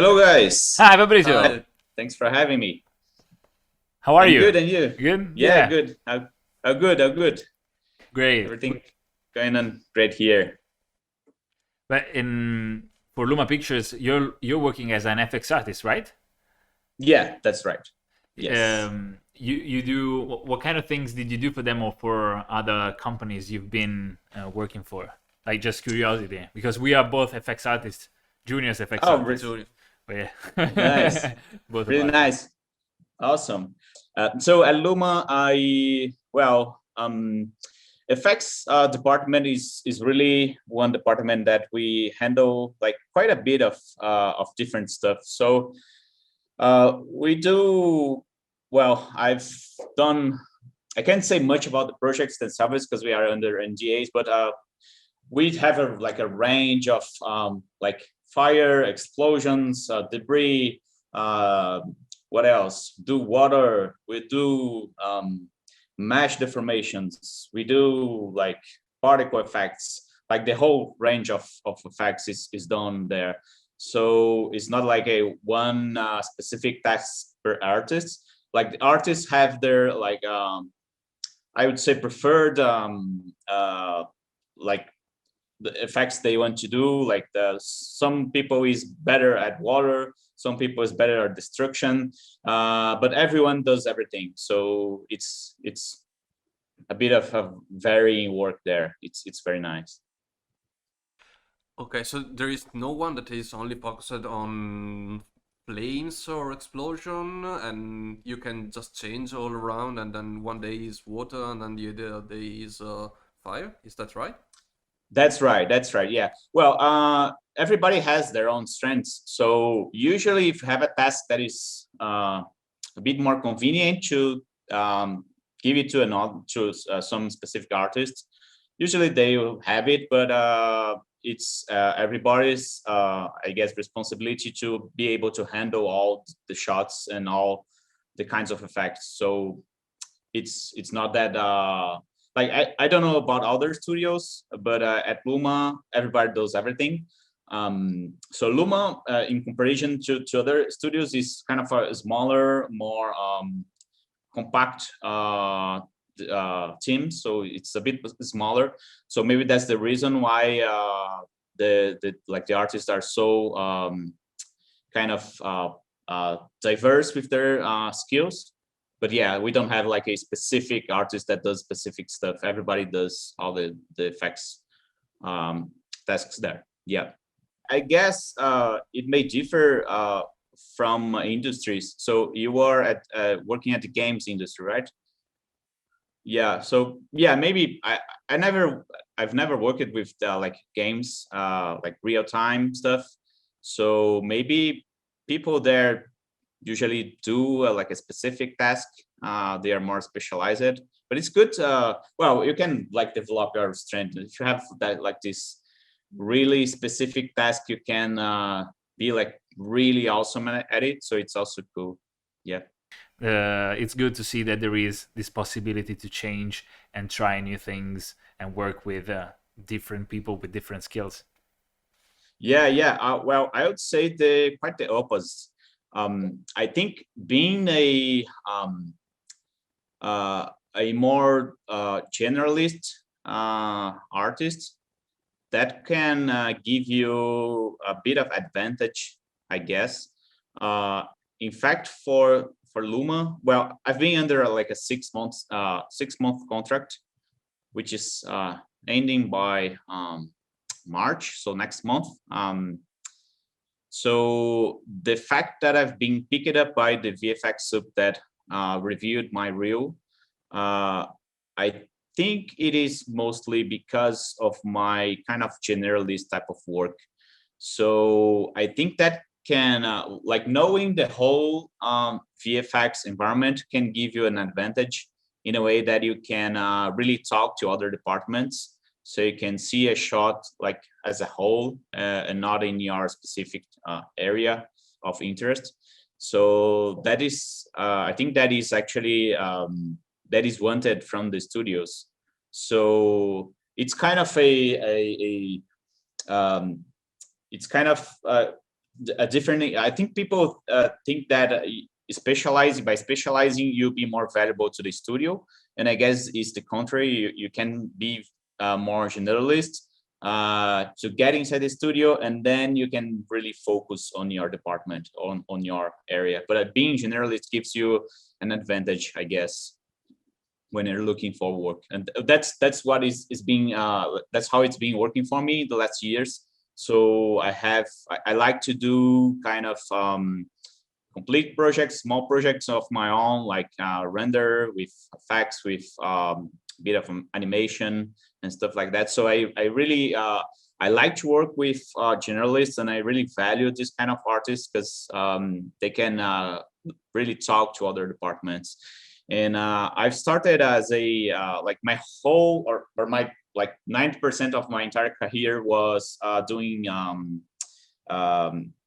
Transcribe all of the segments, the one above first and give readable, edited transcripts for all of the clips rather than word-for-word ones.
Hello, guys. Hi, Fabricio. Thanks for having me. How are I'm you? good, and you? Good? Yeah, Yeah, good. How good? How good? great. Everything going on great here. But in for Luma Pictures, you're working as an FX artist, right? Yeah, that's right. Yes. You do what kind of things did you do for them or for other companies you've been working for? Like just curiosity, because we are both FX artists, juniors FX Oh, artists. But nice. yeah, both of Really us. nice. Awesome. So at Luma, effects department is really one department that we handle like quite a bit of different stuff. So we do well. I've done. I can't say much about the projects themselves because we are under NDAs, but we have a range of like fire, explosions, debris. Uh, what else? Do water. We do mesh deformations. We do like particle effects. Like the whole range of effects is done there. So it's not like a one specific task per artist. Like the artists have their like I would say preferred like the effects they want to do. Like some people is better at water, some people is better at destruction, but everyone does everything. So it's a bit of a varying work there. It's very nice. Okay, so there is no one that is only focused on flames or explosion, and you can just change all around, and then one day is water, and then the other day is fire. Is that right? That's right. That's right. Yeah. Well, everybody has their own strengths. So usually, if you have a task that is a bit more convenient to give it to some specific artist, usually they will have it. But it's everybody's, I guess, responsibility to be able to handle all the shots and all the kinds of effects. So it's not that like I don't know about other studios, but at Luma everybody does everything. So Luma, in comparison to other studios, is kind of a smaller, more compact team. So it's a bit smaller. So maybe that's the reason why the artists are so kind of diverse with their skills. But yeah, we don't have like a specific artist that does specific stuff. Everybody does all the effects tasks there. Yeah, I guess it may differ from industries. So you are at working at the games industry, right? Yeah. So yeah, maybe I've never worked with like games, like real time stuff. So maybe people there usually do like a specific task. They are more specialized, but it's good. Well, you can like develop your strength if you have that like this really specific task. You can be like really awesome at it. So it's also cool. Yeah. It's good to see that there is this possibility to change and try new things and work with different people with different skills. Yeah, yeah. Well, I would say the quite the opposite. I think being a more generalist artist, that can give you a bit of advantage, I guess. Uh, in fact, for Luma, well, I've been under like a 6 month contract, which is ending by March, so next month. So the fact that I've been picked up by the VFX sub that reviewed my reel, I think it is mostly because of my kind of generalist type of work. So I think that can like knowing the whole VFX environment can give you an advantage in a way that you can really talk to other departments, so you can see a shot like as a whole and not in your specific area of interest. So that is I think that is actually that is wanted from the studios. So it's kind of a it's kind of a different. I think people think that by specializing, you'll be more valuable to the studio, and I guess it's the contrary. You can be more generalist to get inside the studio, and then you can really focus on your department, on your area. But being generalist gives you an advantage, I guess, when you're looking for work, and that's what is being that's how it's been working for me the last years. So I like to do kind of complete projects, small projects of my own, like render with effects, with a bit of animation and stuff like that. So I really I like to work with generalists, and I really value this kind of artists because they can really talk to other departments. And I've started as a like my whole or my like 90% of my entire career was doing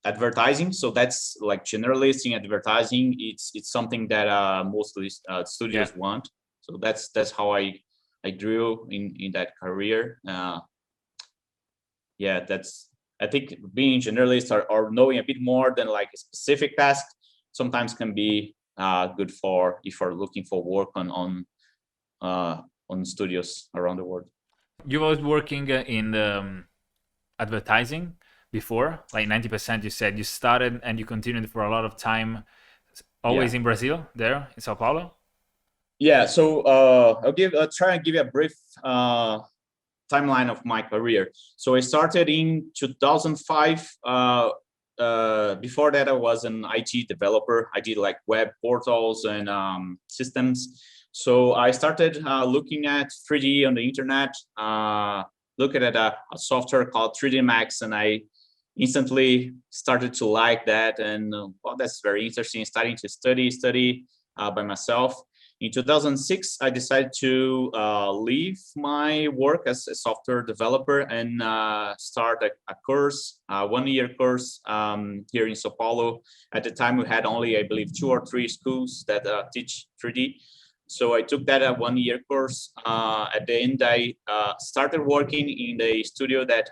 advertising. So that's like generalist in advertising. It's something that mostly studios want. So that's how I grew in that career. Yeah, that's, I think being generalist or knowing a bit more than like a specific task sometimes can be good for if you're looking for work on studios around the world. You was working in advertising before, like 90%. You said you started and you continued for a lot of time, always in Brazil, there in Sao Paulo. Yeah, so I'll try and give you a brief timeline of my career. So I started in 2005. Before that, I was an IT developer. I did like web portals and systems. So I started looking at 3D on the internet, looking at a software called 3D Max, and I instantly started to like that. And well, that's very interesting. Starting to study by myself. In 2006, I decided to leave my work as a software developer and start a course, a 1-year course here in Sao Paulo. At the time, we had only, I believe, 2 or 3 schools that teach 3D. So I took that 1-year course. At the end, I started working in the studio that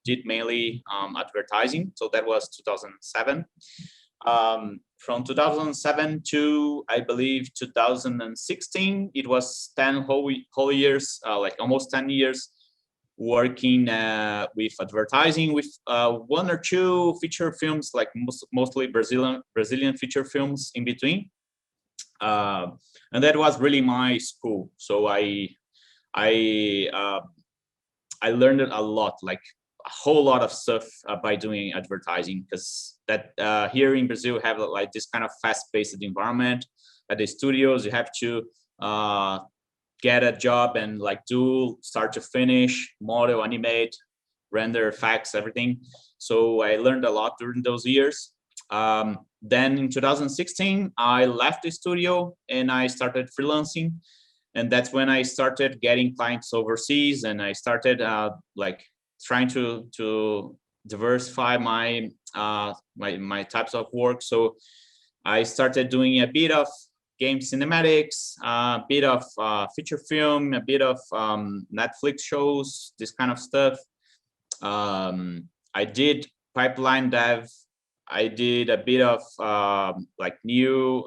did mainly advertising. So that was 2007. From 2007 to, I believe, 2016, it was 10 whole years, like almost 10 years, working with advertising, with 1 or 2 feature films, like mostly Brazilian feature films in between. And that was really my school. So I learned a lot, like a whole lot of stuff by doing advertising, because that here in Brazil we have like this kind of fast-paced environment at the studios. You have to get a job and like do start to finish, model, animate, render, effects, everything. So I learned a lot during those years. Then in 2016, I left the studio and I started freelancing. And that's when I started getting clients overseas, and I started like trying to diversify my my types of work. So I started doing a bit of game cinematics, a bit of feature film, a bit of Netflix shows, this kind of stuff. I did pipeline dev. I did a bit of like new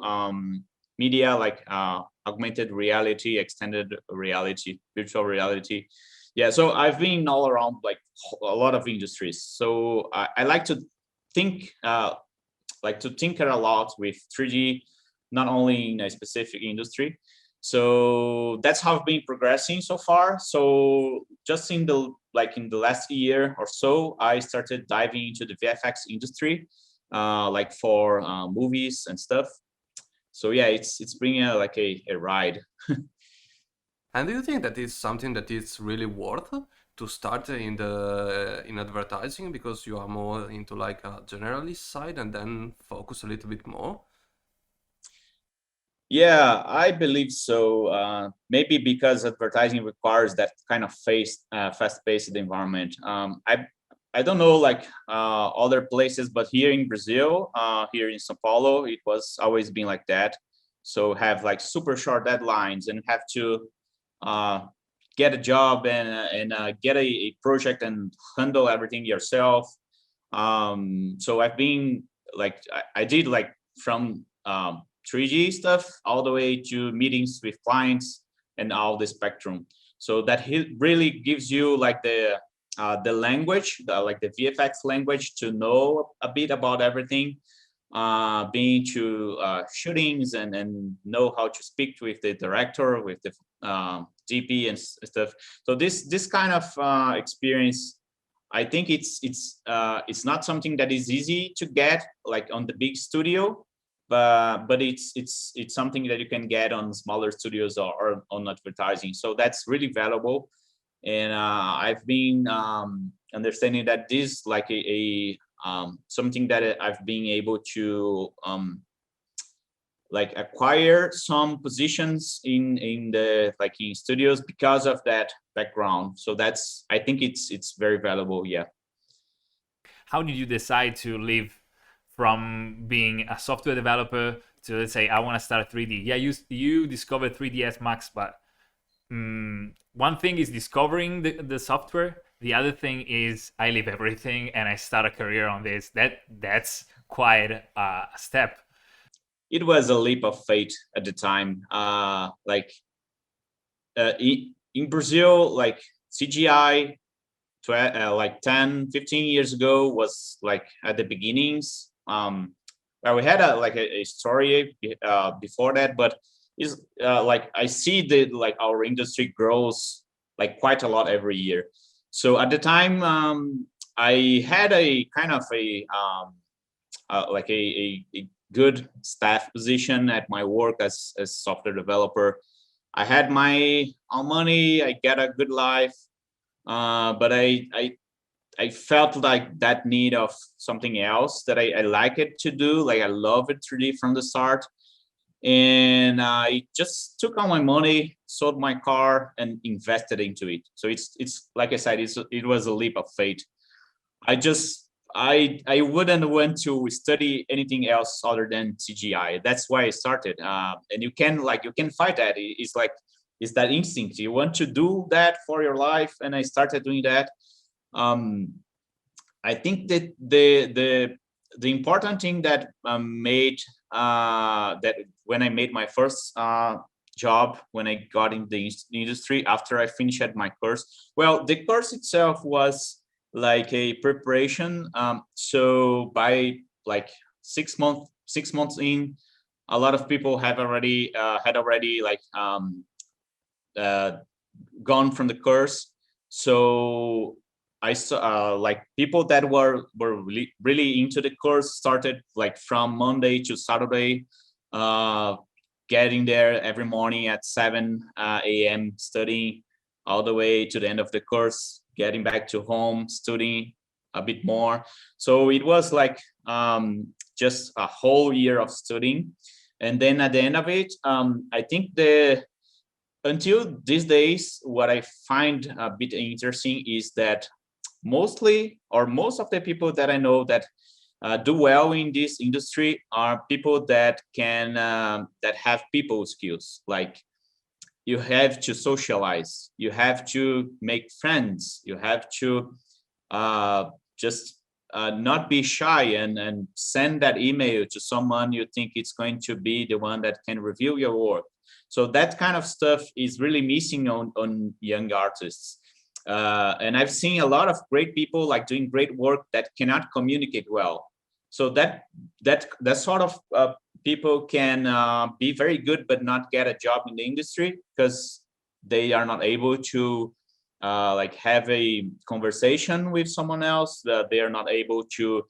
media, like augmented reality, extended reality, virtual reality. Yeah, so I've been all around like a lot of industries. So I like to think tinker a lot with 3D, not only in a specific industry. So that's how I've been progressing so far. So just in the last year or so, I started diving into the VFX industry, like for movies and stuff. So yeah, it's been like a ride. And do you think that is something that is really worth to start in advertising, because you are more into like a generalist side and then focus a little bit more? Yeah, I believe so. Maybe because advertising requires that kind of fast-paced environment. I don't know like other places, but here in Brazil, here in São Paulo, it was always been like that. So have like super short deadlines and have to get a job and get a project and handle everything yourself. So I've been like, I did like from 3D stuff all the way to meetings with clients and all the spectrum. So that really gives you like the language, like the VFX language, to know a bit about everything, being to shootings and know how to speak with the director, with the DP and stuff. So this kind of experience, I think it's not something that is easy to get like on the big studio, but it's something that you can get on smaller studios or on advertising. So that's really valuable. And I've been understanding that this like a something that I've been able to like acquire some positions in the like in studios because of that background. So that's, I think it's very valuable. Yeah. How did you decide to leave from being a software developer to, let's say, I want to start 3D? Yeah, you discovered 3ds Max, but one thing is discovering the software. The other thing is I leave everything and I start a career on this. That's quite a step. It was a leap of faith at the time. In Brazil, like CGI, like 10, 15 years ago was like at the beginnings. Well, we had a story before that, but is like I see that like our industry grows like quite a lot every year. So at the time, I had a kind of like a good staff position at my work as software developer. I had my own money. I get a good life, but I felt like that need of something else that I like it to do. Like I love it 3D from the start, and I just took all my money, sold my car, and invested into it. So it's like I said, it was a leap of faith. I wouldn't want to study anything else other than CGI. That's why I started. And you can fight that. It's that instinct. You want to do that for your life, and I started doing that. I think that the important thing that made that when I made my first job, when I got in the industry after I finished my course. Well, the course itself was like a preparation. So by like 6 months in, a lot of people have already had already like gone from the course. So I saw like people that were really into the course started like from Monday to Saturday, getting there every morning at 7 a.m. studying all the way to the end of the course, getting back to home, studying a bit more. So it was like just a whole year of studying. And then at the end of it, I think until these days, what I find a bit interesting is that most of the people that I know that do well in this industry are people that can that have people skills. Like you have to socialize, you have to make friends, you have to just not be shy and send that email to someone you think it's going to be the one that can review your work. So that kind of stuff is really missing on young artists. And I've seen a lot of great people like doing great work that cannot communicate well. So that sort of people can be very good but not get a job in the industry because they are not able to like have a conversation with someone else. They are not able to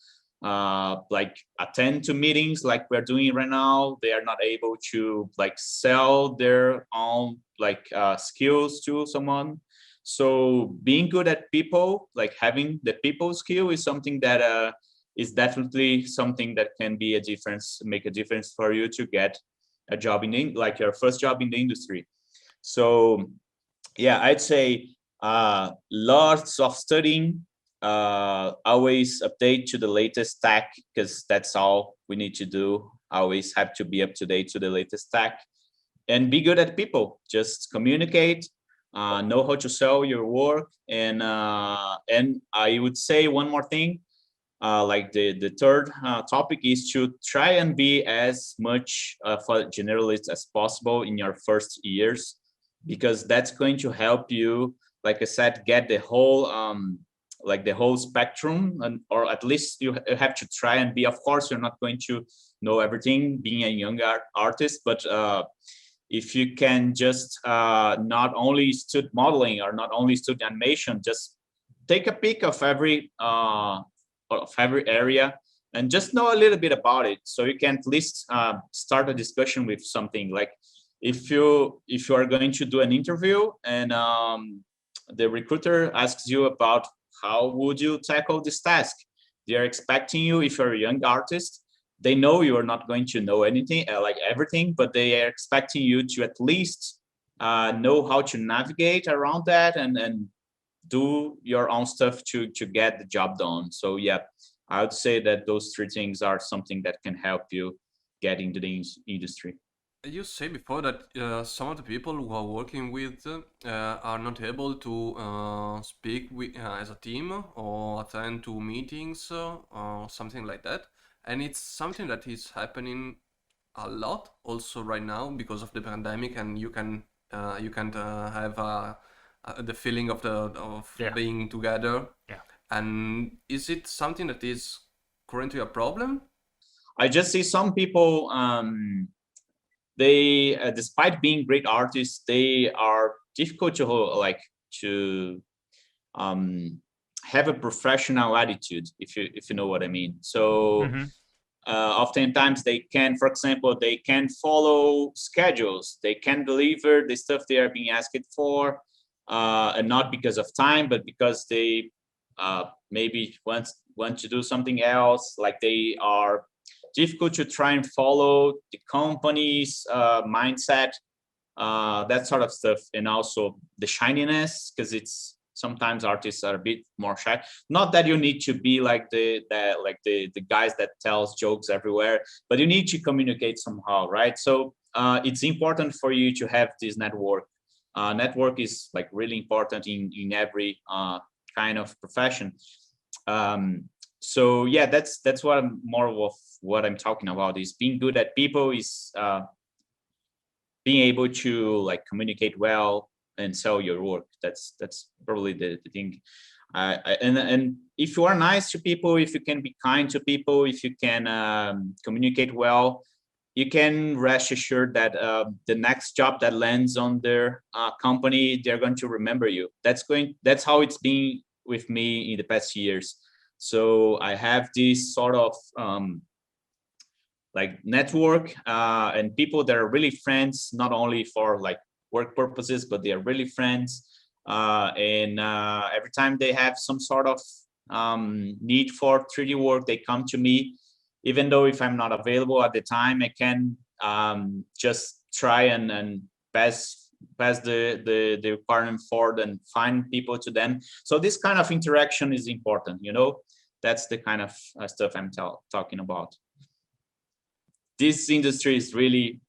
like attend to meetings like we're doing right now. They are not able to like sell their own like skills to someone. So being good at people, like having the people skill, is something that is definitely something that can be make a difference for you to get a job like your first job in the industry. So yeah, I'd say lots of studying, always update to the latest tech, because that's all we need to do. Always have to be up to date to the latest tech, and be good at people. Just communicate, know how to sell your work, and I would say one more thing. like the third topic is to try and be as much of a generalist as possible in your first years, because that's going to help you, like I said, get the whole like the whole spectrum, and or at least you have to try and be. Of course, you're not going to know everything being a young artist, but if you can just not only stud modeling or not only stud animation, just take a peek of every area and just know a little bit about it, so you can at least start a discussion with something. Like if you are going to do an interview and the recruiter asks you about how would you tackle this task, they are expecting you, if you're a young artist, they know you are not going to know anything, like everything, but they are expecting you to at least know how to navigate around that and do your own stuff to get the job done. So yeah, I would say that those three things are something that can help you get into the industry. You say before that some of the people who are working with are not able to speak with, as a team or attend to meetings or something like that. And it's something that is happening a lot also right now because of the pandemic, and you can't have the feeling of Yeah. being together. Yeah. And is it something that is currently a problem? I just see some people, they despite being great artists, they are difficult to like to have a professional attitude, if you know what I mean. So Mm-hmm. oftentimes they can, for example, they can follow schedules, they can deliver the stuff they are being asked for, and not because of time, but because they maybe want to do something else. Like they are difficult to try and follow the company's mindset, that sort of stuff, and also the shininess, because it's sometimes artists are a bit more shy. Not that you need to be like the guys that tells jokes everywhere, but you need to communicate somehow, right? So it's important for you to have this network. Network is like really important in every kind of profession. So yeah, that's what I'm more of what I'm talking about, is being good at people, is being able to like communicate well and sell your work. That's probably the thing. And if you are nice to people, if you can be kind to people, if you can communicate well, you can rest assured that the next job that lands on their company, they're going to remember you. That's how it's been with me in the past years. So I have this sort of like network and people that are really friends, not only for like work purposes, but they are really friends. And every time they have some sort of need for 3D work, they come to me. Even though if I'm not available at the time, I can just try and pass the requirement forward and find people to them. So this kind of interaction is important, you know. That's the kind of stuff I'm talking about. This industry is really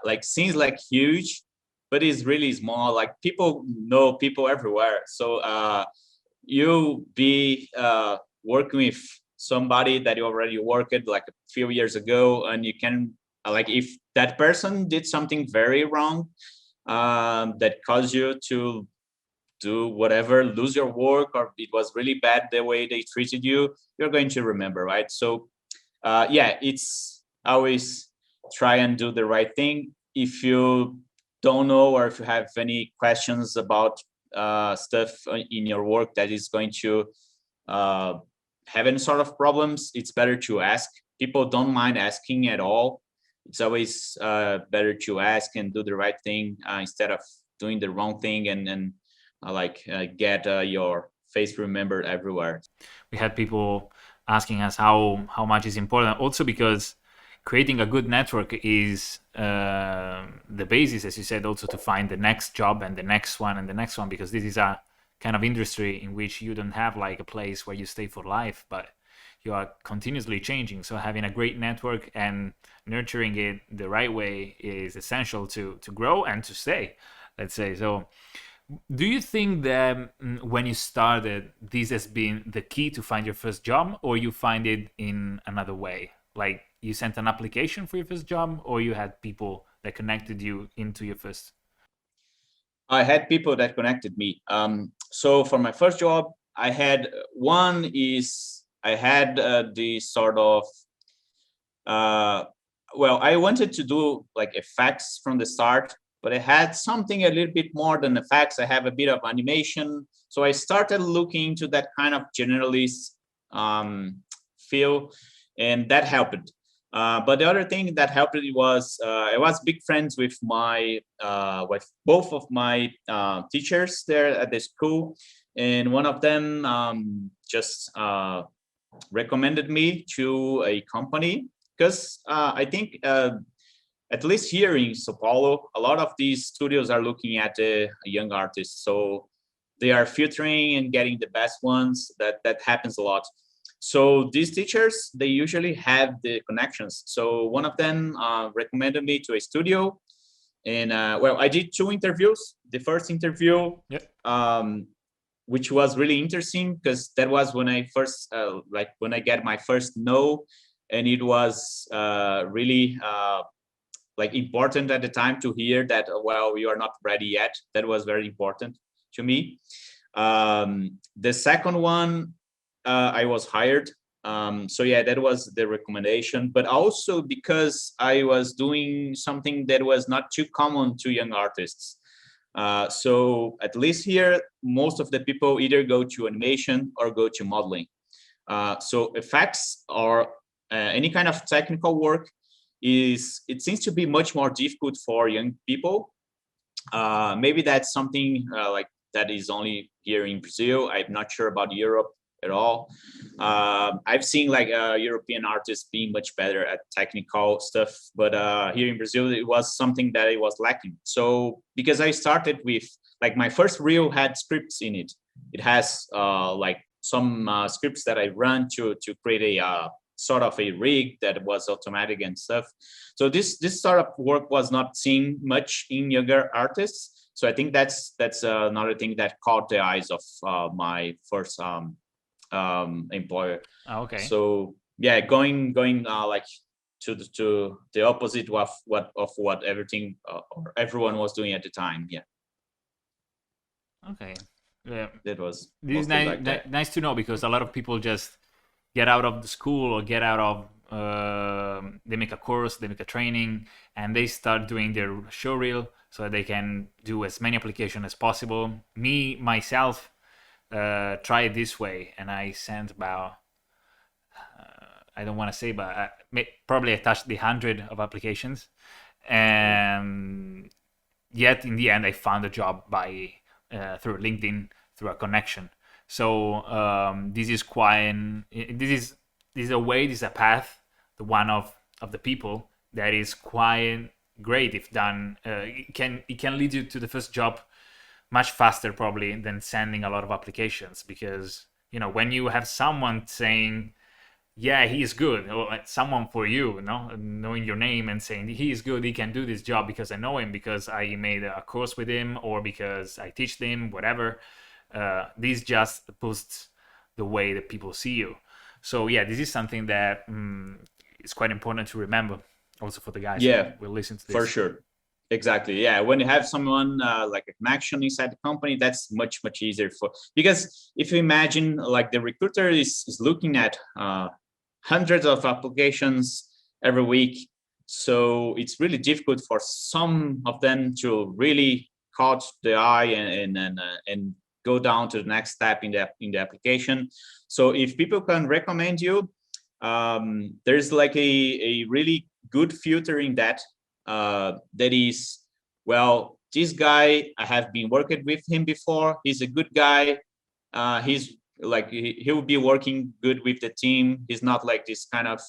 like seems like huge, but it's really small. Like people know people everywhere. So you be working with somebody that you already worked like a few years ago, and you can like, if that person did something very wrong that caused you to do whatever, lose your work, or it was really bad the way they treated you, you're going to remember, right? So yeah, it's always try and do the right thing. If you don't know, or if you have any questions about stuff in your work that is going to have any sort of problems, it's better to ask. People don't mind asking at all. It's always better to ask and do the right thing instead of doing the wrong thing and get your face remembered everywhere. We had people asking us how much is important, also because creating a good network is the basis, as you said, also to find the next job and the next one and the next one, because this is a kind of industry in which you don't have like a place where you stay for life, but you are continuously changing. So having a great network and nurturing it the right way is essential to grow and to stay, let's say. So Do you think that when you started, this has been the key to find your first job, or you find it in another way? Like you sent an application for your first job, or you had people that connected you into your first? I had people that connected me. So for my first job, I had the sort of well, I wanted to do like effects from the start, but I had something a little bit more than effects. I have a bit of animation, so I started looking into that kind of generalist feel, and that helped. But the other thing that helped was I was big friends with with both of my teachers there at the school, and one of them just recommended me to a company because I think at least here in Sao Paulo, a lot of these studios are looking at young artists, so they are filtering and getting the best ones. That happens a lot. So these teachers, they usually have the connections. So one of them recommended me to a studio, and well, I did 2 interviews. The first interview, Yep. which was really interesting because that was when I first like when I get my first no, and it was really like important at the time to hear that well, you are not ready yet. That was very important to me. The second one, I was hired. So yeah, that was the recommendation, but also because I was doing something that was not too common to young artists. So at least here, most of the people either go to animation or go to modeling. So effects or any kind of technical work it seems to be much more difficult for young people. Maybe that's something like that is only here in Brazil. I'm not sure about Europe at all. I've seen like European artists being much better at technical stuff, but here in Brazil, it was something that it was lacking. So because I started with like my first reel had scripts in it. It has like some scripts that I run to create a sort of a rig that was automatic and stuff. So this sort of work was not seen much in younger artists. So I think that's another thing that caught the eyes of my first employer. Oh, okay. So yeah, going like to the opposite of what everything or everyone was doing at the time. Yeah. Okay. Yeah. That was This is mostly nice, like that. nice to know, because a lot of people just get out of the school or get out of they make a course, they make a training, and they start doing their show reel so that they can do as many applications as possible. Me myself try it this way, and I sent about I don't want to say, but probably I touched the 100 of applications, and yet in the end I found a job by through LinkedIn, through a connection. So this is this is a way, this is a path, the one of the people, that is quite great if done. It can lead you to the first job much faster probably than sending a lot of applications, because when you have someone saying, yeah, he is good, or someone for you, knowing your name and saying he is good, he can do this job because I know him, because I made a course with him, or because I teach him, whatever. This just boosts the way that people see you. So yeah, this is something that is quite important to remember, also for the guys who will listen to this. For sure. Exactly. Yeah. When you have someone like a connection inside the company, that's much easier because if you imagine like the recruiter is looking at hundreds of applications every week, so it's really difficult for some of them to really catch the eye and go down to the next step in the application. So if people can recommend you, there's like a really good filter in that. That is, well, this guy, I have been working with him before. He's a good guy. He's like he will be working good with the team. He's not like this kind of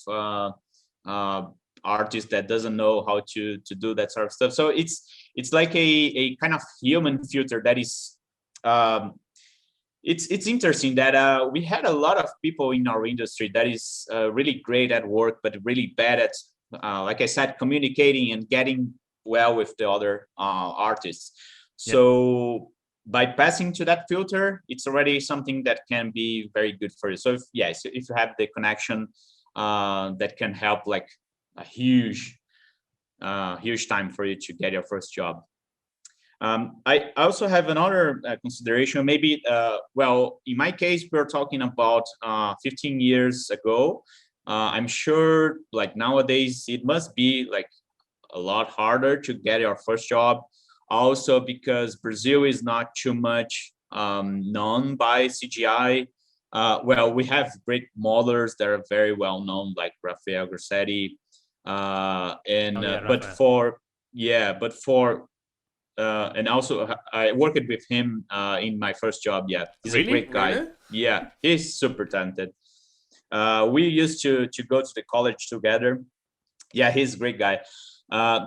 artist that doesn't know how to do that sort of stuff. So it's like a kind of human filter that is. It's interesting that we had a lot of people in our industry that is really great at work, but really bad at, like I said, communicating and getting well with the other artists. So by passing to that filter, it's already something that can be very good for you. So if you have the connection, that can help like a huge time for you to get your first job. I also have another consideration. Maybe, well, in my case, we're talking about 15 years ago. I'm sure like nowadays it must be like a lot harder to get your first job. Also because Brazil is not too much known by CGI. Well, we have great modelers that are very well known, like Rafael Grossetti. And also I worked with him in my first job. Yeah, he's Really? a great guy. Really? Yeah, he's super talented. We used to go to the college together. Yeah, he's a great guy.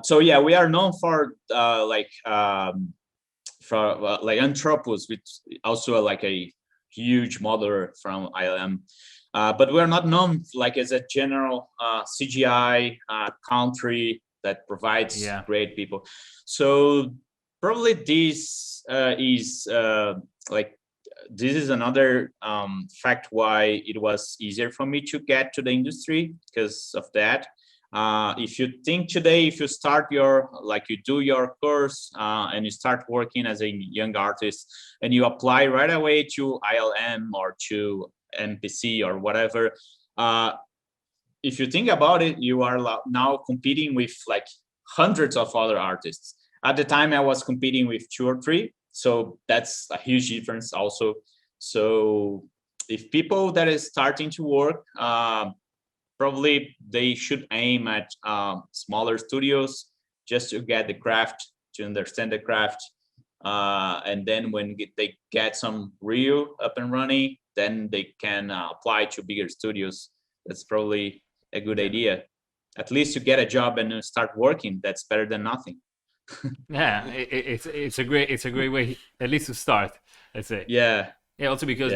So yeah, we are known for like Anthropos, which also like a huge modeler from ILM. But we're not known like as a general CGI country that provides great people. So probably this is like this is another fact why it was easier for me to get to the industry because of that. If you think today, if you start you do your course and you start working as a young artist and you apply right away to ILM or to MPC or whatever, if you think about it, you are now competing with like hundreds of other artists. At the time, I was competing with 2 or 3, so that's a huge difference also. So if people that is starting to work, probably they should aim at smaller studios just to get the craft, to understand the craft. And then when they get some reel up and running, then they can apply to bigger studios. That's probably a good idea. At least to get a job and start working, that's better than nothing. Yeah, it's a great way at least to start, let's say. Yeah. Yeah, also because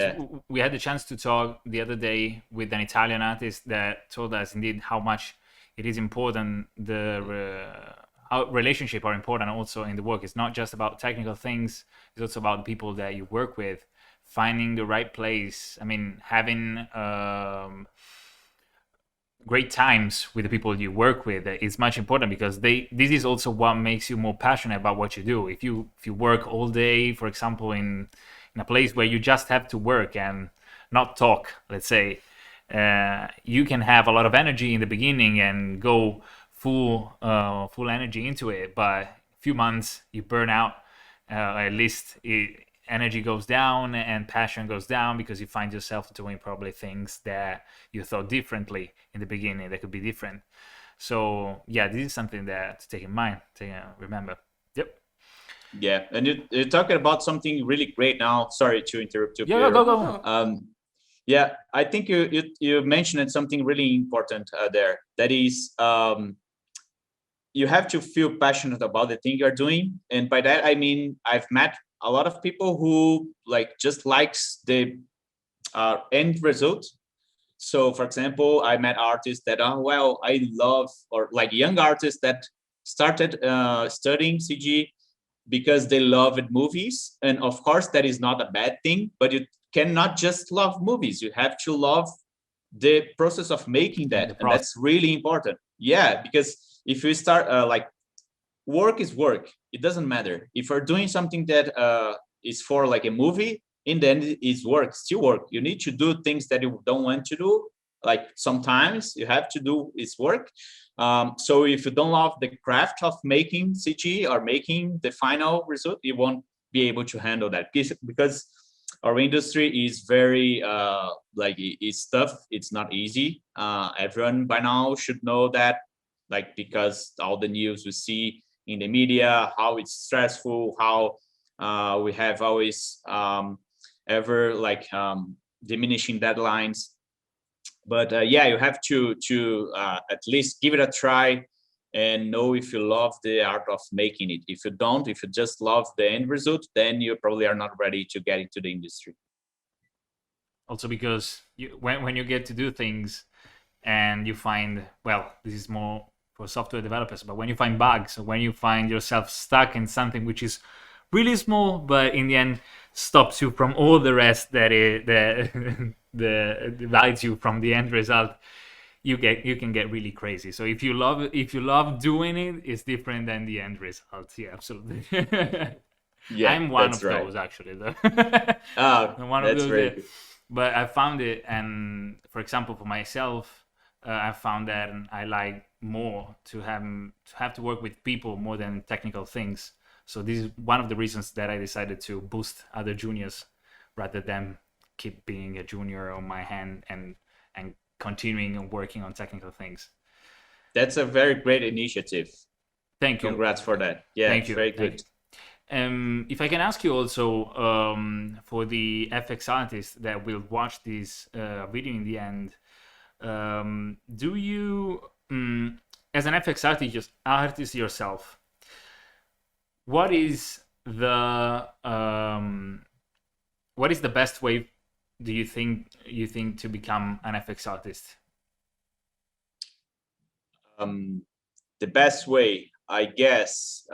we had the chance to talk the other day with an Italian artist that told us indeed how much it is important, how relationship are important also in the work. It's not just about technical things, it's also about the people that you work with, finding the right place. I mean, having great times with the people you work with is much important because this is also what makes you more passionate about what you do. If you work all day, for example, in a place where you just have to work and not talk, let's say, you can have a lot of energy in the beginning and go full energy into it. But a few months you burn out. At least energy goes down and passion goes down because you find yourself doing probably things that you thought differently in the beginning that could be different. So yeah, this is something that to take in mind, remember. Yep. Yeah, and you're talking about something really great now. Sorry to interrupt you. Yeah, go. Yeah, I think you mentioned something really important there. That is, you have to feel passionate about the thing you're doing, and by that I mean I've met a lot of people who like just likes the end result. So, for example, I met artists that I love, or like young artists that started studying CG because they loved movies. And of course, that is not a bad thing, but you cannot just love movies. You have to love the process of making that. And that's really important. Yeah, because if you start work is work. It doesn't matter. If you're doing something that is for like a movie, in the end, it's work, still work. You need to do things that you don't want to do. Like sometimes you have to do is work. So if you don't love the craft of making CG or making the final result, you won't be able to handle that because our industry is very it's tough. It's not easy. Everyone by now should know that, like, because all the news we see in the media, how it's stressful, how we have always diminishing deadlines. But yeah, you have to at least give it a try and know if you love the art of making it. If you don't, if you just love the end result, then you probably are not ready to get into the industry. Also because when you get to do things and you find, well, this is more for software developers, but when you find bugs or when you find yourself stuck in something which is really small, but in the end stops you from all the rest that divides you from the end result. You can get really crazy. So if you love doing it, it's different than the end result. Yeah, absolutely. Yeah, I'm one that's of right. those actually, though. Oh, I'm one of that's those very that, good. but I found it, and for example, for myself, I found that I like more to have to work with people more than technical things. So this is one of the reasons that I decided to boost other juniors rather than keep being a junior on my hand and continuing and working on technical things. That's a very great initiative. Thank you. Congrats for that. Yeah, Thank it's you. very Thank good. you. If I can ask you also, for the FX artists that will watch this video in the end, do you, as an FX artist yourself, what is the best way do you think to become an FX artist? The best way, I guess.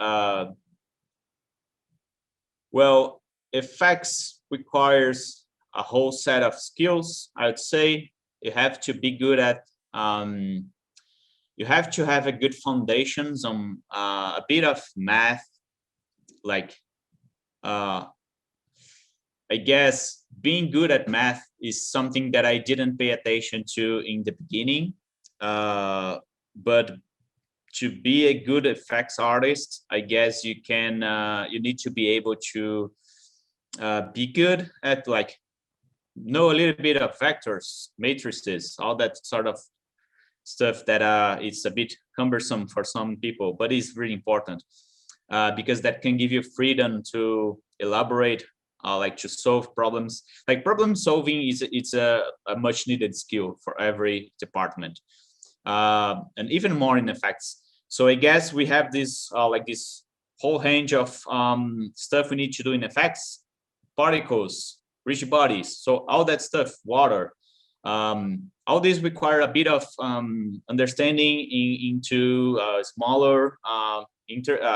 Well, effects requires a whole set of skills. I would say you have to be good at. You have to have a good foundations on a bit of math, like I guess being good at math is something that I didn't pay attention to in the beginning. But to be a good effects artist, I guess you can you need to be able to be good at like know a little bit of vectors, matrices, all that sort of stuff that it's a bit cumbersome for some people, but it's really important because that can give you freedom to elaborate, like to solve problems. Like problem solving it's a much needed skill for every department, and even more in effects. So I guess we have this like this whole range of stuff we need to do in effects, particles, rigid bodies, so all that stuff, water. All these require a bit of understanding into smaller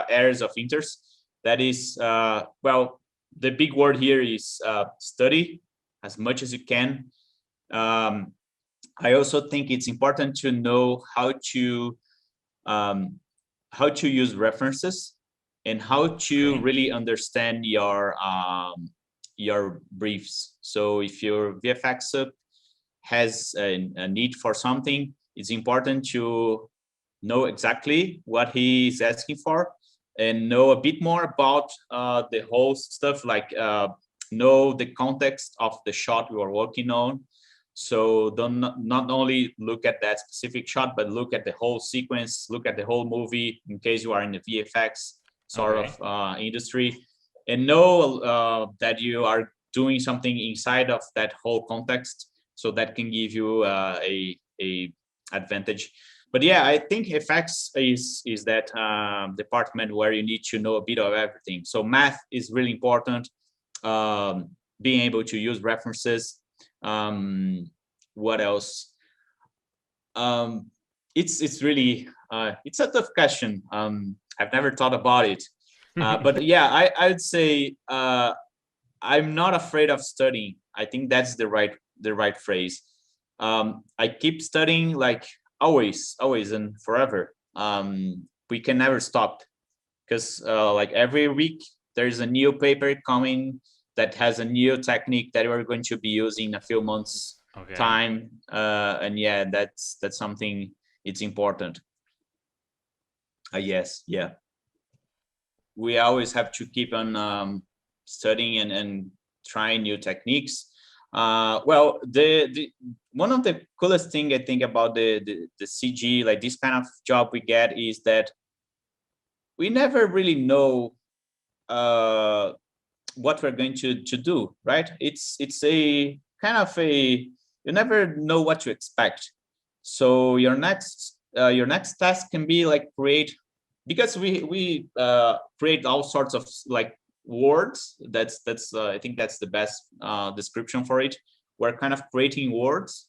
areas of interest. That is, well, the big word here is study as much as you can. I also think it's important to know how to use references and how to really understand your briefs. So if your VFX sub has a need for something, it's important to know exactly what he is asking for and know a bit more about the whole stuff, like know the context of the shot you are working on. So don't not only look at that specific shot, but look at the whole sequence, look at the whole movie in case you are in the VFX sort of industry, and know that you are doing something inside of that whole context. So that can give you a advantage. But yeah, I think FX is that department where you need to know a bit of everything. So math is really important. Being able to use references. What else? It's really it's a tough question. I've never thought about it. But yeah, I would say I'm not afraid of studying. I think that's the right phrase. I keep studying like always and forever. We can never stop because like every week there's a new paper coming that has a new technique that we're going to be using in a few months time. And yeah, that's something it's important. Yes, yeah. We always have to keep on studying and trying new techniques. Well, the one of the coolest thing I think about the CG, like this kind of job we get, is that we never really know what we're going to do, right? It's a kind of a, you never know what to expect. So your next task can be like create, because we create all sorts of like words. That's I think that's the best description for it. We're kind of creating words.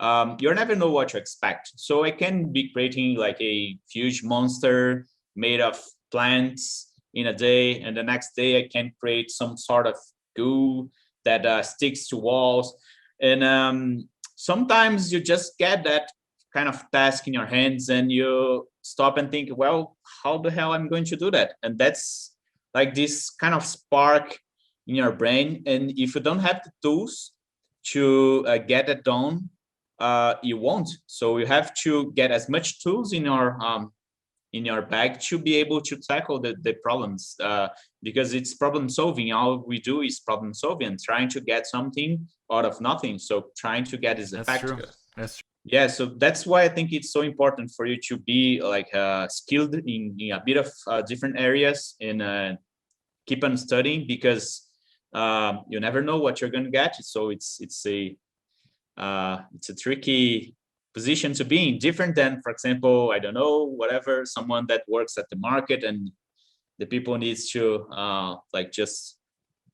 You never know what to expect. So I can be creating like a huge monster made of plants in a day, and the next day I can create some sort of glue that sticks to walls. And sometimes you just get that kind of task in your hands and you stop and think, well, how the hell I'm going to do that? And that's like this kind of spark in your brain. And if you don't have the tools to get it done, you won't. So you have to get as much tools in your bag to be able to tackle the problems, because it's problem solving. All we do is problem solving and trying to get something out of nothing. So trying to get is effective. That's true. Yeah, so that's why I think it's so important for you to be like skilled in a bit of different areas and keep on studying, because you never know what you're going to get. So it's a tricky position to be in, different than, for example, I don't know, whatever, someone that works at the market and the people needs to like just,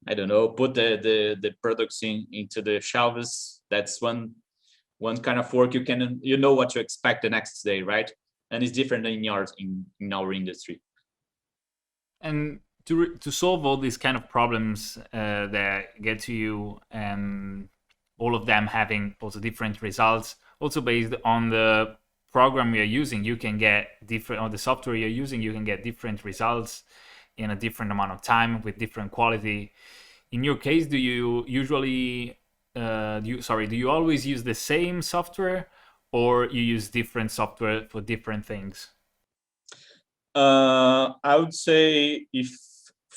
I don't know, put the products into the shelves. That's one kind of work you know what to expect the next day, right? And it's different in yours in our industry. And to solve all these kind of problems that get to you, and all of them having also different results, also based on the program you're using, you can get different, or the software you're using, you can get different results in a different amount of time with different quality. In your case, do you usually do you always use the same software, or you use different software for different things? I would say, if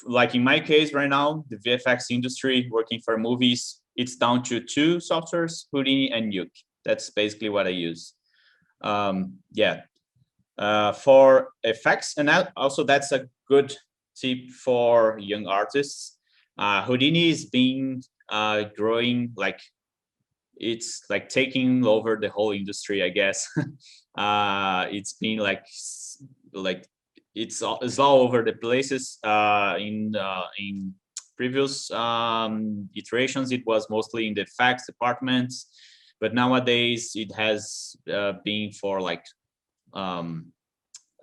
like in my case right now, the VFX industry, working for movies, it's down to two softwares, Houdini and Nuke. That's basically what I use. For effects, and also that's a good tip for young artists. Houdini is being growing, like it's like taking over the whole industry, I guess. It's been like it's all over the places. In previous iterations, it was mostly in the effects departments, but nowadays it has been for like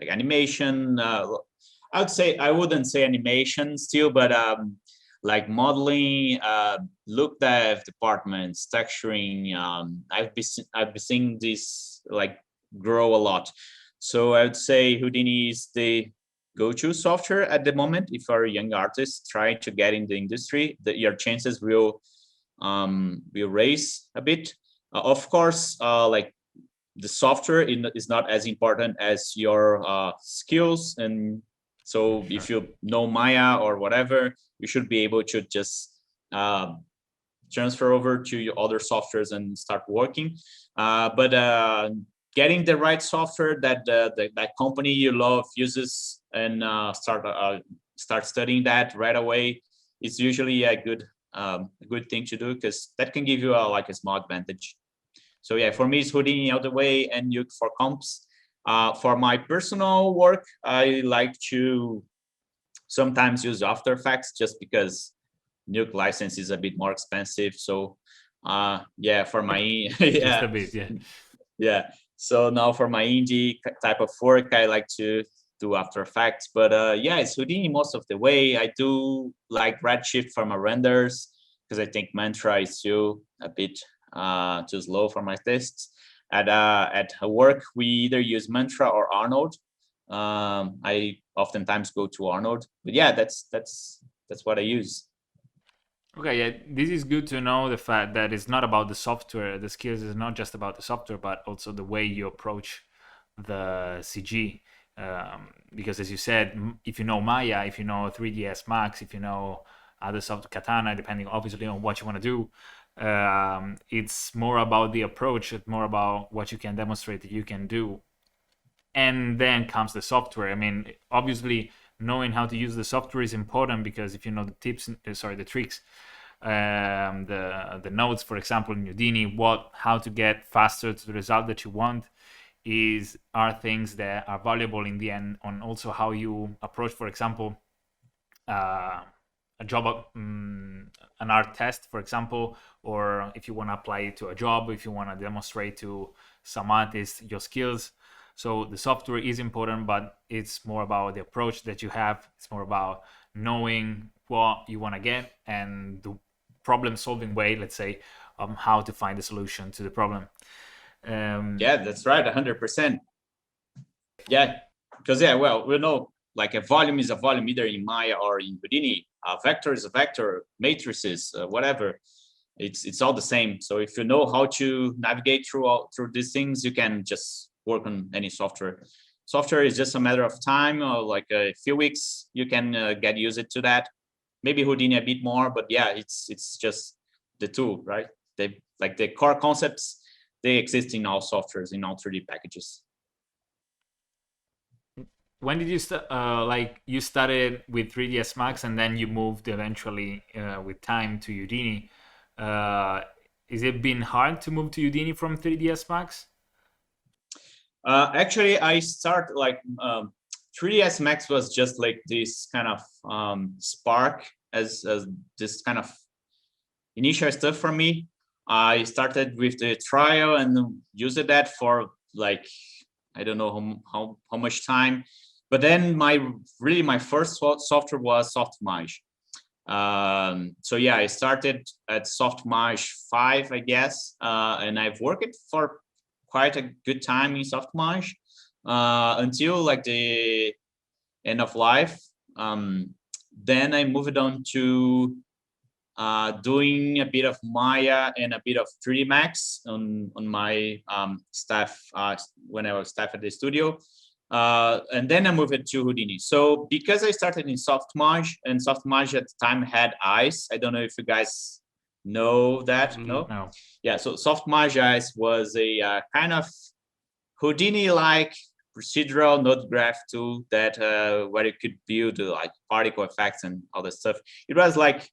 animation. I wouldn't say animation still, but like modeling, look dev departments, texturing. I've been seeing this like grow a lot. So I would say Houdini is the go-to software at the moment. If you're a young artist trying to get in the industry, your chances will raise a bit. Of course, like the software is not as important as your skills, and so if you know Maya or whatever, you should be able to just transfer over to your other softwares and start working. But getting the right software that that company you love uses, and start studying that right away, is usually a good thing to do, because that can give you like a small advantage. So yeah, for me, it's Houdini all the way, and Nuke for comps. For my personal work, I like to sometimes use After Effects, just because Nuke license is a bit more expensive. So yeah, for my Just a bit, yeah. Yeah. So now for my indie type of work, I like to do After Effects. But yeah, it's Houdini most of the way. I do like Redshift for my renders, because I think Mantra is still a bit too slow for my tests. At work, we either use Mantra or Arnold. I oftentimes go to Arnold, but yeah, that's what I use. Okay, yeah, this is good to know, the fact that it's not about the software. The skills is not just about the software, but also the way you approach the CG. Because as you said, if you know Maya, if you know 3ds Max, if you know other software, Katana, depending obviously on what you want to do, it's more about the approach. It's more about what you can demonstrate that you can do, and then comes the software. I mean, obviously, knowing how to use the software is important, because if you know the the tricks, the nodes, for example, in Houdini, how to get faster to the result that you want, are things that are valuable in the end, on also how you approach, for example, a job, an art test, for example, or if you want to apply it to a job, if you want to demonstrate to some artists your skills. So the software is important, but it's more about the approach that you have. It's more about knowing what you want to get and the problem solving way, let's say, how to find a solution to the problem. Yeah, that's right, 100%. Yeah, because well, we know like a volume is a volume either in Maya or in Houdini. A vector is a vector, matrices, whatever. It's all the same. So if you know how to navigate through these things, you can just work on any software. Software is just a matter of time, or like a few weeks, you can get used to that. Maybe Houdini a bit more, but yeah, it's just the tool, right? They like the core concepts, they exist in all softwares, in all 3D packages. When did you start? Like you started with 3ds Max and then you moved eventually with time to Houdini. Is it been hard to move to Houdini from 3ds Max? Actually, I start like 3ds Max was just like this kind of spark as this kind of initial stuff for me. I started with the trial and used that for like, I don't know how much time, but then my first software was Softmage. So yeah, I started at Softmage 5, I guess, and I've worked for quite a good time in Softmage until like the end of life. Then I moved on to doing a bit of Maya and a bit of 3D Max on my staff when I was staff at the studio. And then I moved to Houdini. So because I started in Softmage, and Softmage at the time had eyes. I don't know if you guys know that. No. Yeah, so Softmage eyes was a kind of Houdini-like procedural node graph tool that where you could build like particle effects and all that stuff. It was like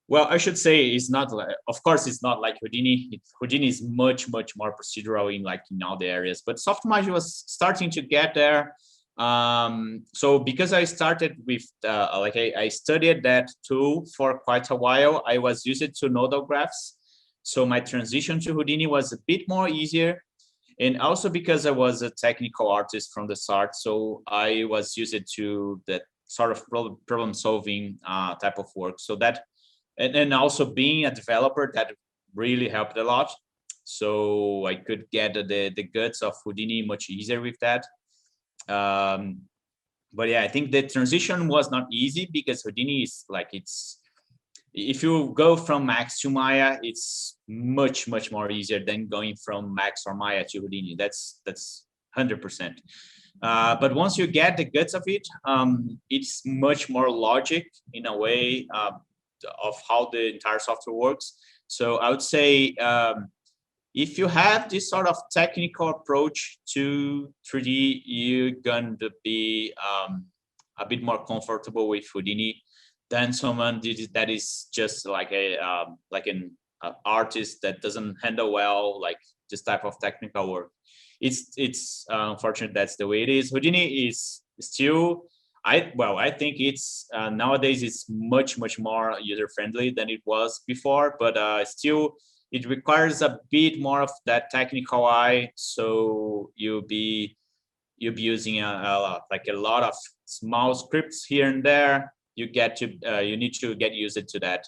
well, I should say it's not like, of course it's not like Houdini. Houdini is much more procedural in all the areas, but Softmage was starting to get there. So because I started with I studied that tool for quite a while, I was used to nodal graphs, so my transition to Houdini was a bit more easier. And also because I was a technical artist from the start, so I was used to that sort of problem solving type of work. So that, and also being a developer, that really helped a lot. So I could get the guts of Houdini much easier with that. But yeah, I think the transition was not easy because Houdini is like, if you go from Max to Maya, it's much more easier than going from Max or Maya to Houdini. That's 100%. But once you get the guts of it, it's much more logic in a way of how the entire software works. So I would say if you have this sort of technical approach to 3D, you're going to be a bit more comfortable with Houdini than someone that is just like an artist that doesn't handle well like this type of technical work. It's unfortunate that's the way it is. Houdini is still, I think it's nowadays it's much more user friendly than it was before, but still it requires a bit more of that technical eye. So you'll be using a lot of small scripts here and there. You need to get used to that,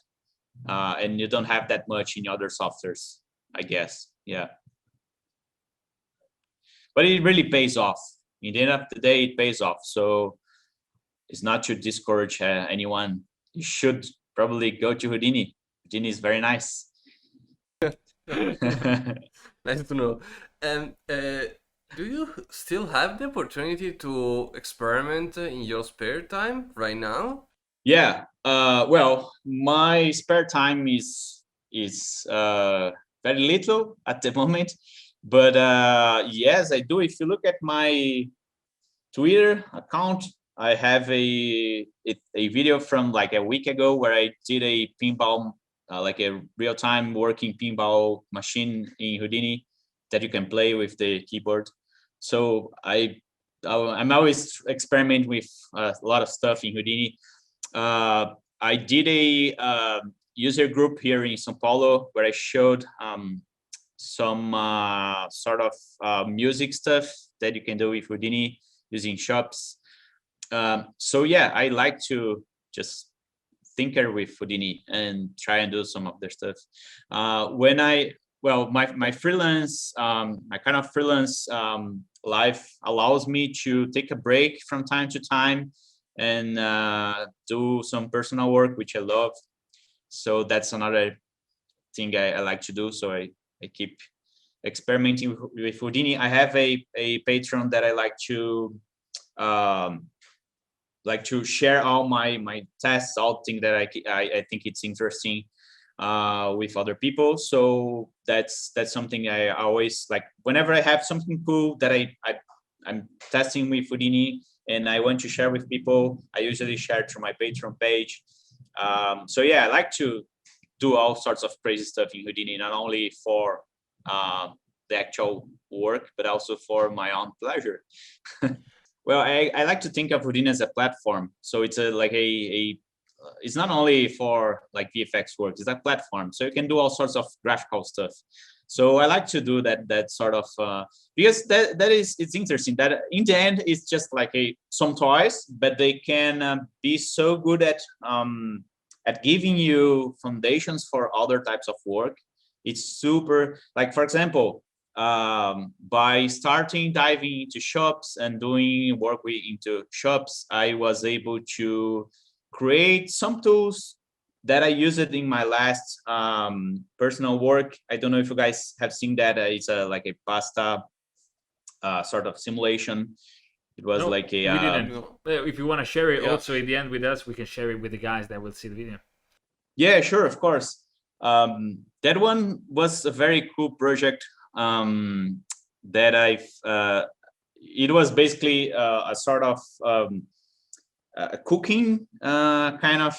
and you don't have that much in other softwares, I guess. Yeah, but it really pays off. In the end of the day, it pays off. So it's not to discourage anyone. You should probably go to Houdini. Houdini is very nice. Nice to know. And do you still have the opportunity to experiment in your spare time right now? Yeah. Well, my spare time is very little at the moment, but yes, I do. If you look at my Twitter account, I have a video from like a week ago where I did a pinball, like a real-time working pinball machine in Houdini that you can play with the keyboard. So I'm always experiment with a lot of stuff in Houdini. I did user group here in São Paulo where I showed some sort of music stuff that you can do with Houdini using shops. So yeah, I like to just tinker with Houdini and try and do some of their stuff. When my freelance, my kind of freelance life allows me to take a break from time to time and do some personal work, which I love. So that's another thing I like to do. So I keep experimenting with Houdini. I have a Patreon that I like to share all my tests, all things that I think it's interesting with other people. So that's something I always like. Whenever I have something cool that I'm testing with Houdini and I want to share with people, I usually share it through my Patreon page. So yeah, I like to do all sorts of crazy stuff in Houdini, not only for the actual work, but also for my own pleasure. Well, I like to think of Houdini as a platform. So it's it's not only for like VFX work, it's a platform. So you can do all sorts of graphical stuff. So I like to do that sort of, because it's interesting that in the end, it's just like some toys, but they can be so good at giving you foundations for other types of work. It's super, like, for example, by diving into shops and doing work into shops, I was able to create some tools that I used in my last personal work. I don't know if you guys have seen that. It's like a pasta sort of simulation. It was We didn't. If you want to share it also in the end with us, we can share it with the guys that will see the video. Yeah, sure, of course. That one was a very cool project that it was basically a sort of a cooking kind of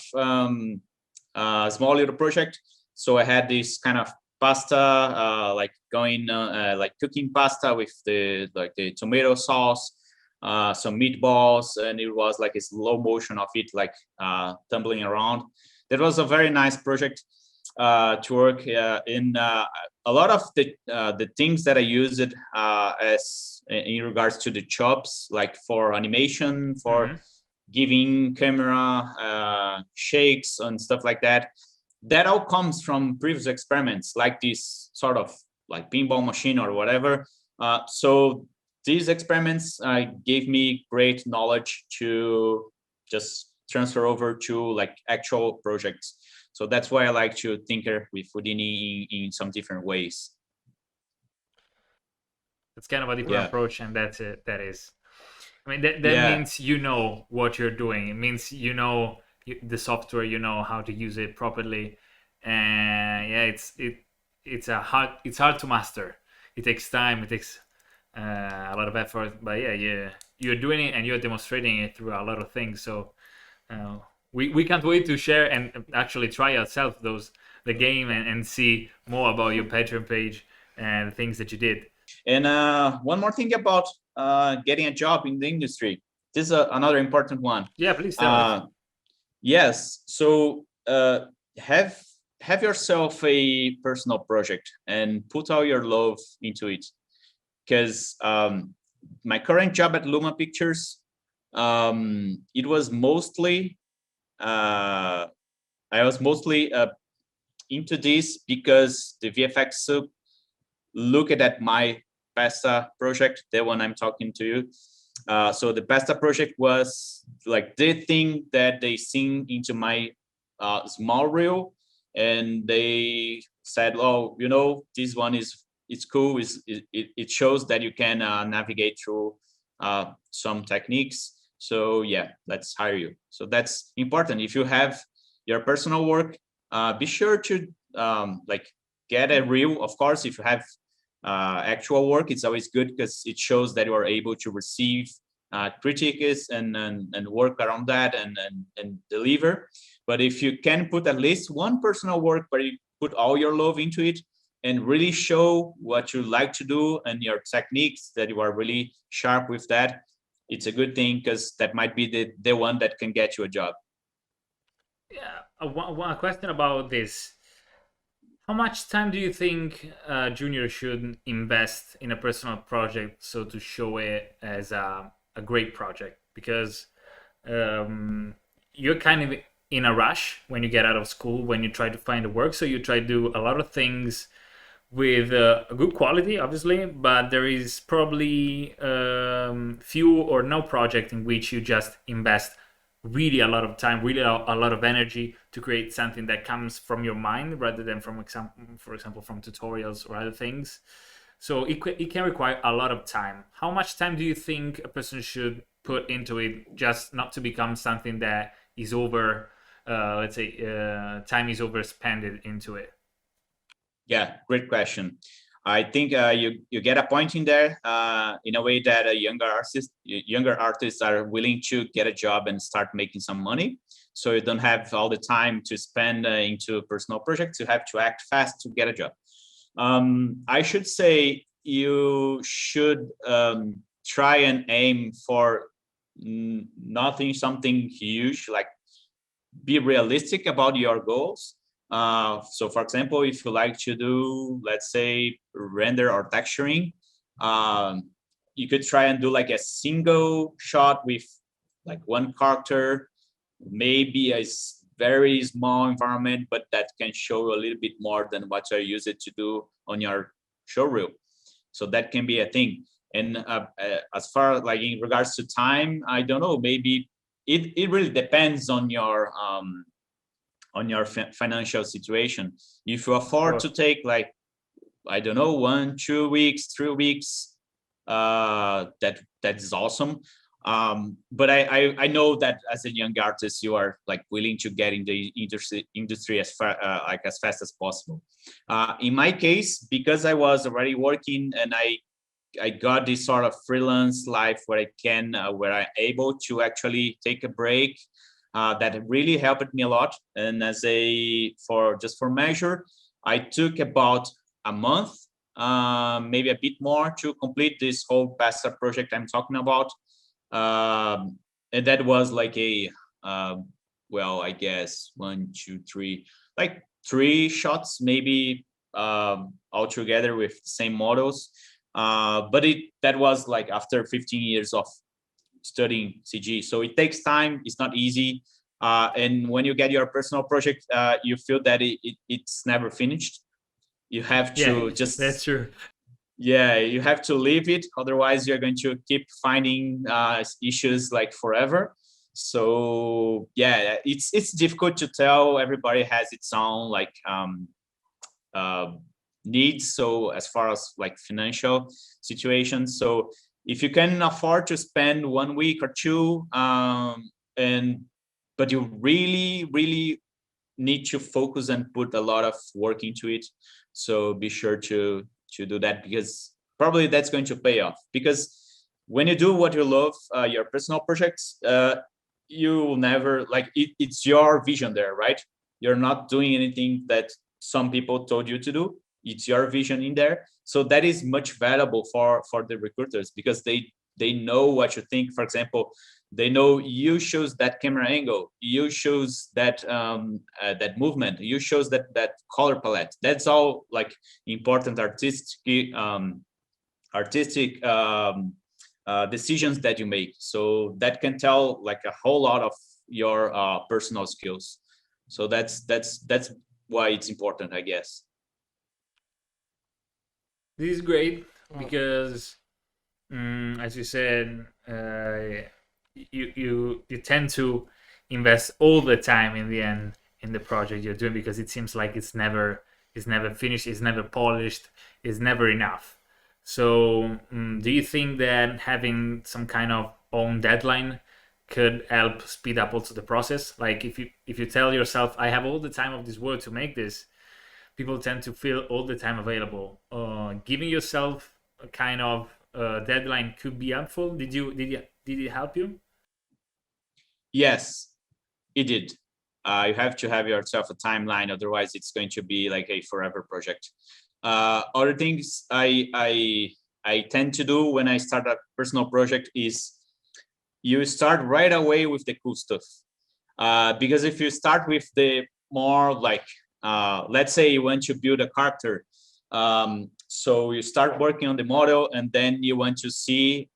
small little project. So I had this kind of pasta, like cooking pasta with the tomato sauce, some meatballs, and it was like a slow motion of it, like tumbling around. That was a very nice project to work in. A lot of the things that I used as in regards to the chops, like for animation, for giving camera shakes and stuff like that, that all comes from previous experiments, like this sort of like pinball machine or whatever. So these experiments gave me great knowledge to just transfer over to like actual projects. So that's why I like to tinker with Houdini in some different ways. It's kind of a different approach, and that's it. That is, I mean, that means you know what you're doing. It means you know the software, you know how to use it properly, and it's hard to master. It takes time. It takes a lot of effort. But you're doing it and you're demonstrating it through a lot of things. So we can't wait to share and actually try ourselves the game and see more about your Patreon page and the things that you did. And one more thing about getting a job in the industry. This is another important one. Yeah, please tell us. Yes. So have yourself a personal project and put all your love into it. Because my current job at Luma Pictures, it was mostly I was mostly into this because the VFX soup looked at my pasta project, the one I'm talking to you. So the pasta project was like the thing that they sing into my small reel, and they said, "Oh, you know, this one it's cool. It shows that you can navigate through some techniques. So yeah, let's hire you." So that's important. If you have your personal work, be sure to like get a reel. Of course, if you have actual work, it's always good because it shows that you are able to receive critiques and work around that and deliver. But if you can put at least one personal work where you put all your love into it and really show what you like to do and your techniques, that you are really sharp with that, it's a good thing, because that might be the one that can get you a job. Yeah, one question about this. How much time do you think a junior should invest in a personal project so to show it as a great project? Because um, you're kind of in a rush when you get out of school, when you try to find a work. So you try to do a lot of things with a good quality, obviously, but there is probably few or no project in which you just invest really a lot of time, really a lot of energy to create something that comes from your mind rather than from for example, from tutorials or other things. So it can require a lot of time. How much time do you think a person should put into it, just not to become something that is over, let's say, time is overspended into it? Yeah, great question. I think you get a point in there in a way that younger artists are willing to get a job and start making some money. So you don't have all the time to spend into personal projects. You have to act fast to get a job. I should say you should try and aim for nothing, something huge, like be realistic about your goals. So for example, if you like to do, let's say, render or texturing, you could try and do like a single shot with like one character, maybe a very small environment, but that can show a little bit more than what you use it to do on your showreel. So that can be a thing. And as far like in regards to time, I don't know, maybe it really depends on your financial situation. If you afford to take like, I don't know, 1, 2 weeks, 3 weeks, that's awesome. But I know that as a young artist, you are like willing to get in the industry as fast as possible. In my case, because I was already working and I got this sort of freelance life where I can, where I'm able to actually take a break. That really helped me a lot. And for measure, I took about a month, maybe a bit more, to complete this whole pasta project I'm talking about. And that was like well, I guess 1, 2, 3, like 3 shots, maybe all together with the same models. But that was like after 15 years of studying CG. So it takes time. It's not easy. And when you get your personal project, you feel that it's never finished. You have to That's true. Yeah, you have to leave it. Otherwise, you're going to keep finding issues like forever. So yeah, it's difficult to tell. Everybody has its own like uh, needs. So as far as like financial situations, so if you can afford to spend 1 week or 2, but you really need to focus and put a lot of work into it, so be sure to do that, because probably that's going to pay off. Because when you do what you love, your personal projects, you will never like it's your vision there, right? You're not doing anything that some people told you to do. It's your vision in there, so that is much valuable for the recruiters, because they know what you think. For example, they know you chose that camera angle, you chose that that movement, you chose that color palette. That's all like important artistic decisions that you make. So that can tell like a whole lot of your personal skills. So that's why it's important, I guess. This is great because, as you said, you tend to invest all the time in the end in the project you're doing, because it seems like it's never finished, it's never polished, it's never enough. So, do you think that having some kind of own deadline could help speed up also the process? Like if you tell yourself, I have all the time of this world to make this, people tend to feel all the time available. Giving yourself a kind of deadline could be helpful. Did it help you? Yes, it did. You have to have yourself a timeline, otherwise it's going to be like a forever project. Other things I tend to do when I start a personal project is you start right away with the cool stuff. Because if you start with the more like, let's say you want to build a character, so you start working on the model, and then you want to see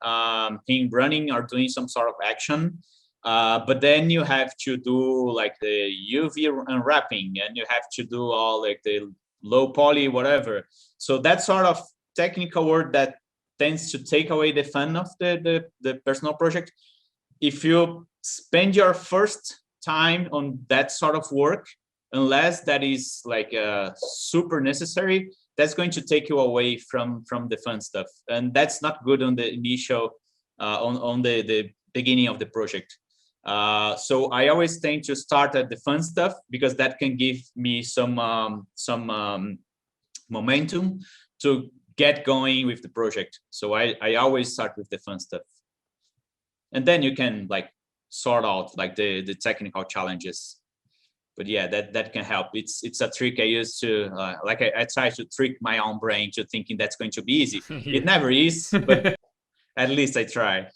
him running or doing some sort of action. But then you have to do like the UV unwrapping, and you have to do all like the low poly, whatever. So that sort of technical work that tends to take away the fun of the personal project. If you spend your first time on that sort of work, unless that is like super necessary, that's going to take you away from the fun stuff, and that's not good on the initial on the beginning of the project. So I always tend to start at the fun stuff, because that can give me some momentum to get going with the project. So I always start with the fun stuff, and then you can like sort out like the technical challenges. But yeah, that can help. It's a trick I use to like I try to trick my own brain to thinking that's going to be easy. Yeah. It never is, but at least I try.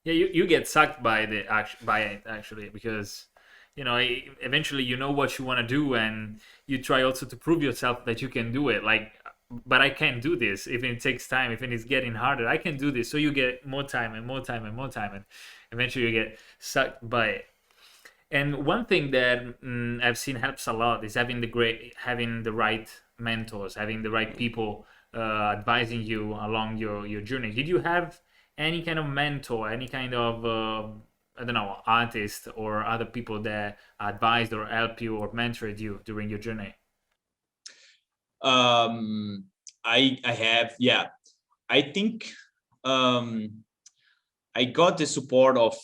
Yeah, you get sucked by it actually, because eventually you know what you want to do, and you try also to prove yourself that you can do it. Like, but I can't do this. If it takes time, if it's getting harder, I can do this. So you get more time and more time and more time, and eventually you get sucked by it. And one thing that I've seen helps a lot is having the right mentors, having the right people advising you along your journey. Did you have any kind of mentor, any kind of I don't know, artist or other people that advised or helped you or mentored you during your journey? I have, yeah. I think I got the support of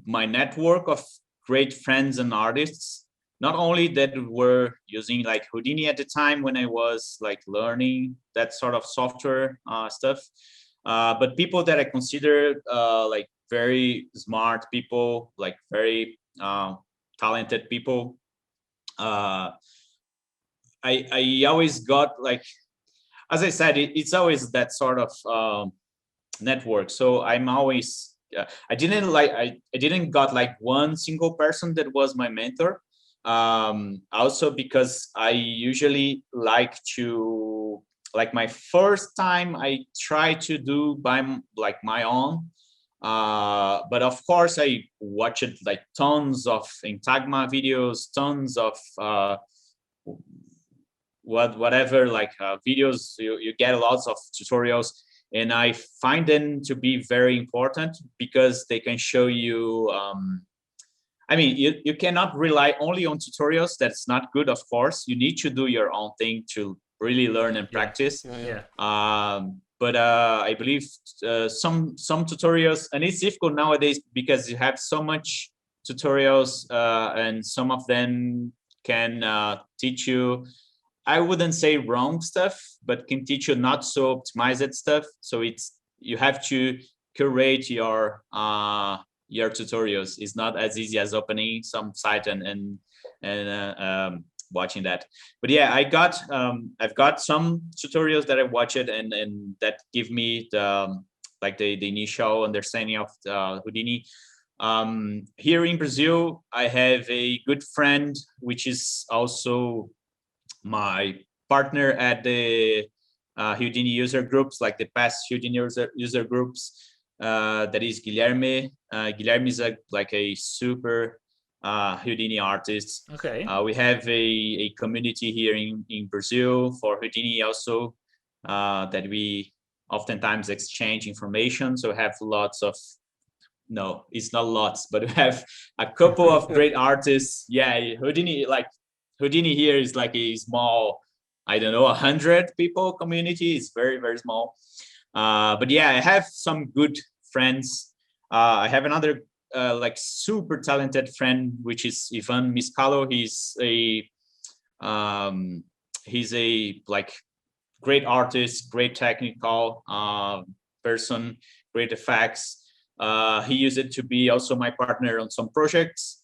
my network of great friends and artists, not only that were using like Houdini at the time when I was like learning that sort of software stuff, but people that I consider like very smart people, like very talented people. I always got like, as I said, it's always that sort of network. So I'm always I didn't got like one single person that was my mentor. Also because I usually like to, like my first time I try to do by like my own. But of course I watched like tons of Intagma videos, tons of whatever like videos. You get lots of tutorials, and I find them to be very important because they can show you, I mean, you cannot rely only on tutorials. That's not good, of course. You need to do your own thing to really learn and practice. But I believe some tutorials, and it's difficult nowadays because you have so much tutorials, and some of them can teach you, I wouldn't say wrong stuff, but can teach you not so optimized stuff. So you have to curate your tutorials. It's not as easy as opening some site and watching that. But yeah, I've got some tutorials that I watched and that give me the initial understanding of Houdini. Here in Brazil, I have a good friend, which is also my partner at the Houdini user groups, like the past Houdini user groups. That is Guilherme. Guilherme is a super Houdini artist. Okay. We have a community here in Brazil for Houdini also, that we oftentimes exchange information. So we have lots of, no, it's not lots, but we have a couple of great artists. Yeah, Houdini here is like a small, I don't know, 100 people community. It's very, very small. But yeah, I have some good friends. I have another like super talented friend, which is Ivan Miscalo. He's a like great artist, great technical person, great effects. He used it to be also my partner on some projects.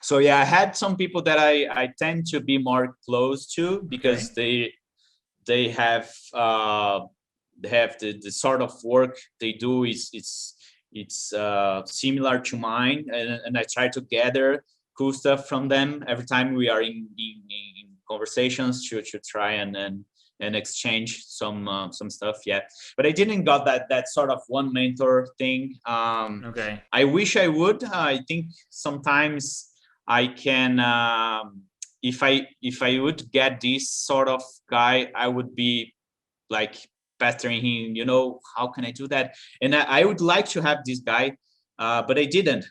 So yeah, I had some people that I tend to be more close to because they have the sort of work they do is it's similar to mine, and I try to gather cool stuff from them every time we are in conversations to try and exchange some stuff. Yeah, but I didn't got that sort of one mentor thing. Okay. I wish I would. I think sometimes I can. If I would get this sort of guy, I would be like pestering him. How can I do that? And I would like to have this guy, but I didn't.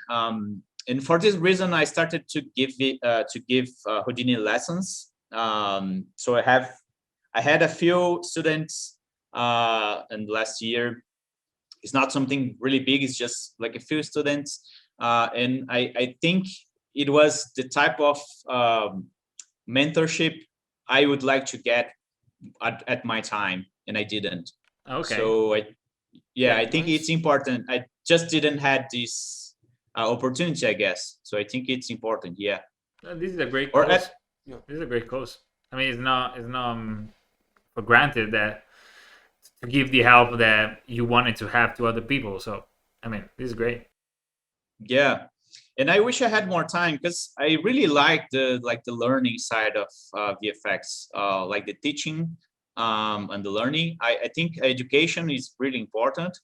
And for this reason, I started to give Houdini lessons. So I had a few students, and last year it's not something really big. It's just like a few students, and I think it was the type of mentorship I would like to get at my time, and I didn't. Okay. So I think nice. it's important. I just didn't had this opportunity, I guess. So I think it's important. Yeah. This is a great Or cause. This is a great cause. I mean, it's not for granted that to give the help that you wanted to have to other people. So I mean, this is great. yeah, and I wish I had more time because I really like the learning side of VFX, like the teaching and the learning. I think education is really important,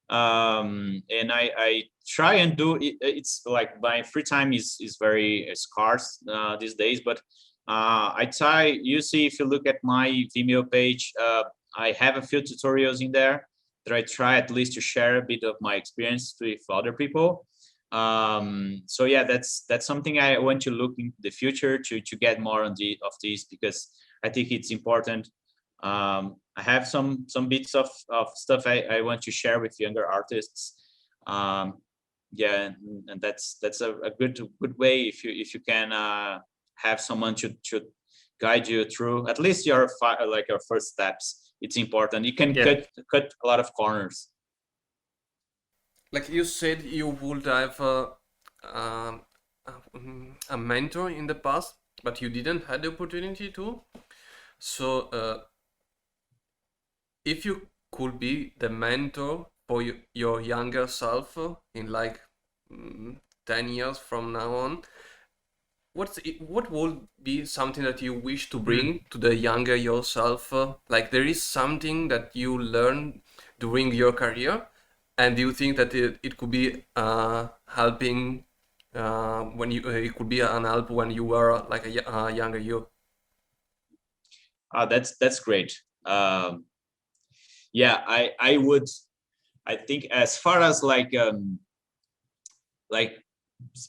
and I try and do it. It's like my free time is very scarce these days, but I try. You see, if you look at my Vimeo page, I have a few tutorials in there that I try at least to share a bit of my experience with other people. So yeah, that's something I want to look in the future to get more of this, because I think it's important. I have some bits of stuff I want to share with younger artists. Yeah, and that's a good way if you can have someone to guide you through at least your first steps. It's important. You can cut a lot of corners. Like you said, you would have um, a mentor in the past, but you didn't have the opportunity to. So, if you could be the mentor for your younger self in like 10 years from now on, what would be something that you wish to bring to the younger yourself? Like there is something that you learned during your career, and do you think that it could be helping when you it could be an help when you were like a younger you? That's great. Yeah, I would. I think as far as like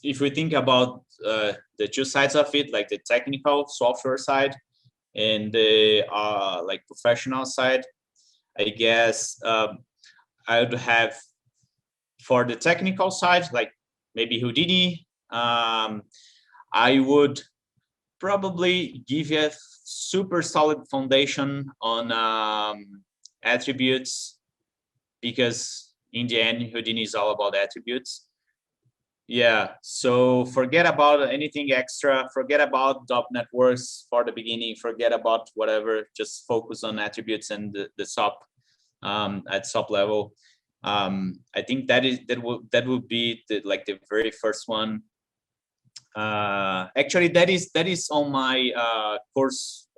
if we think about the two sides of it, like the technical software side and the like professional side, I guess I would have, for the technical side, like maybe Houdini. I would probably give you a super solid foundation on attributes, because in the end, Houdini is all about attributes. Yeah, so forget about anything extra, forget about dot networks for the beginning, forget about whatever, just focus on attributes and the SOP at SOP level. I think that will be the very first one. Actually, that is on my course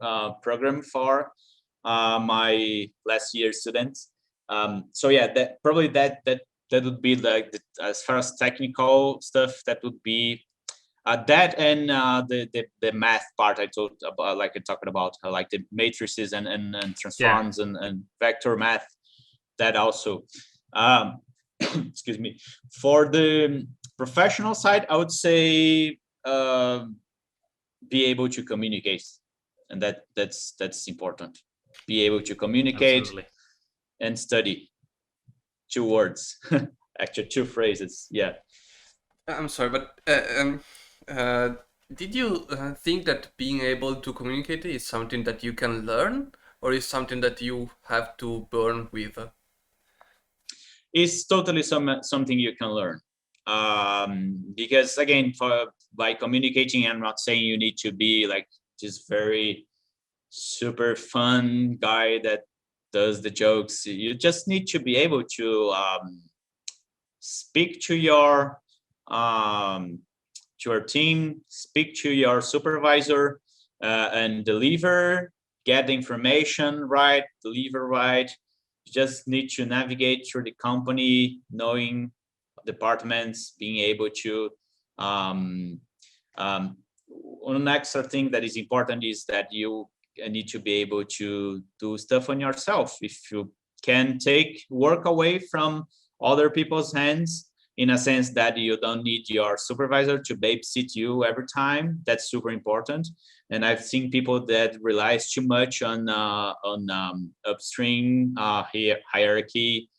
program for my last year students. So yeah, that probably that would be like as far as technical stuff, that would be that, and the math part I talked about, like I talked about, like the matrices and transforms and vector math. That also. Excuse me. For the professional side, I would say be able to communicate, and that's important. Be able to communicate. Absolutely. And study. 2 words. Actually 2 phrases. Yeah. I'm sorry, but did you think that being able to communicate is something that you can learn, or is something that you have to burn with? It's totally something you can learn. Because again, by communicating, I'm not saying you need to be like this very super fun guy that does the jokes. You just need to be able to speak to your team, speak to your supervisor, and deliver, get the information right, deliver right. You just need to navigate through the company, knowing departments, being able to one extra thing that is important is that you need to be able to do stuff on yourself. If you can take work away from other people's hands, in a sense that you don't need your supervisor to babysit you every time, that's super important. And I've seen people that relies too much on upstream hierarchy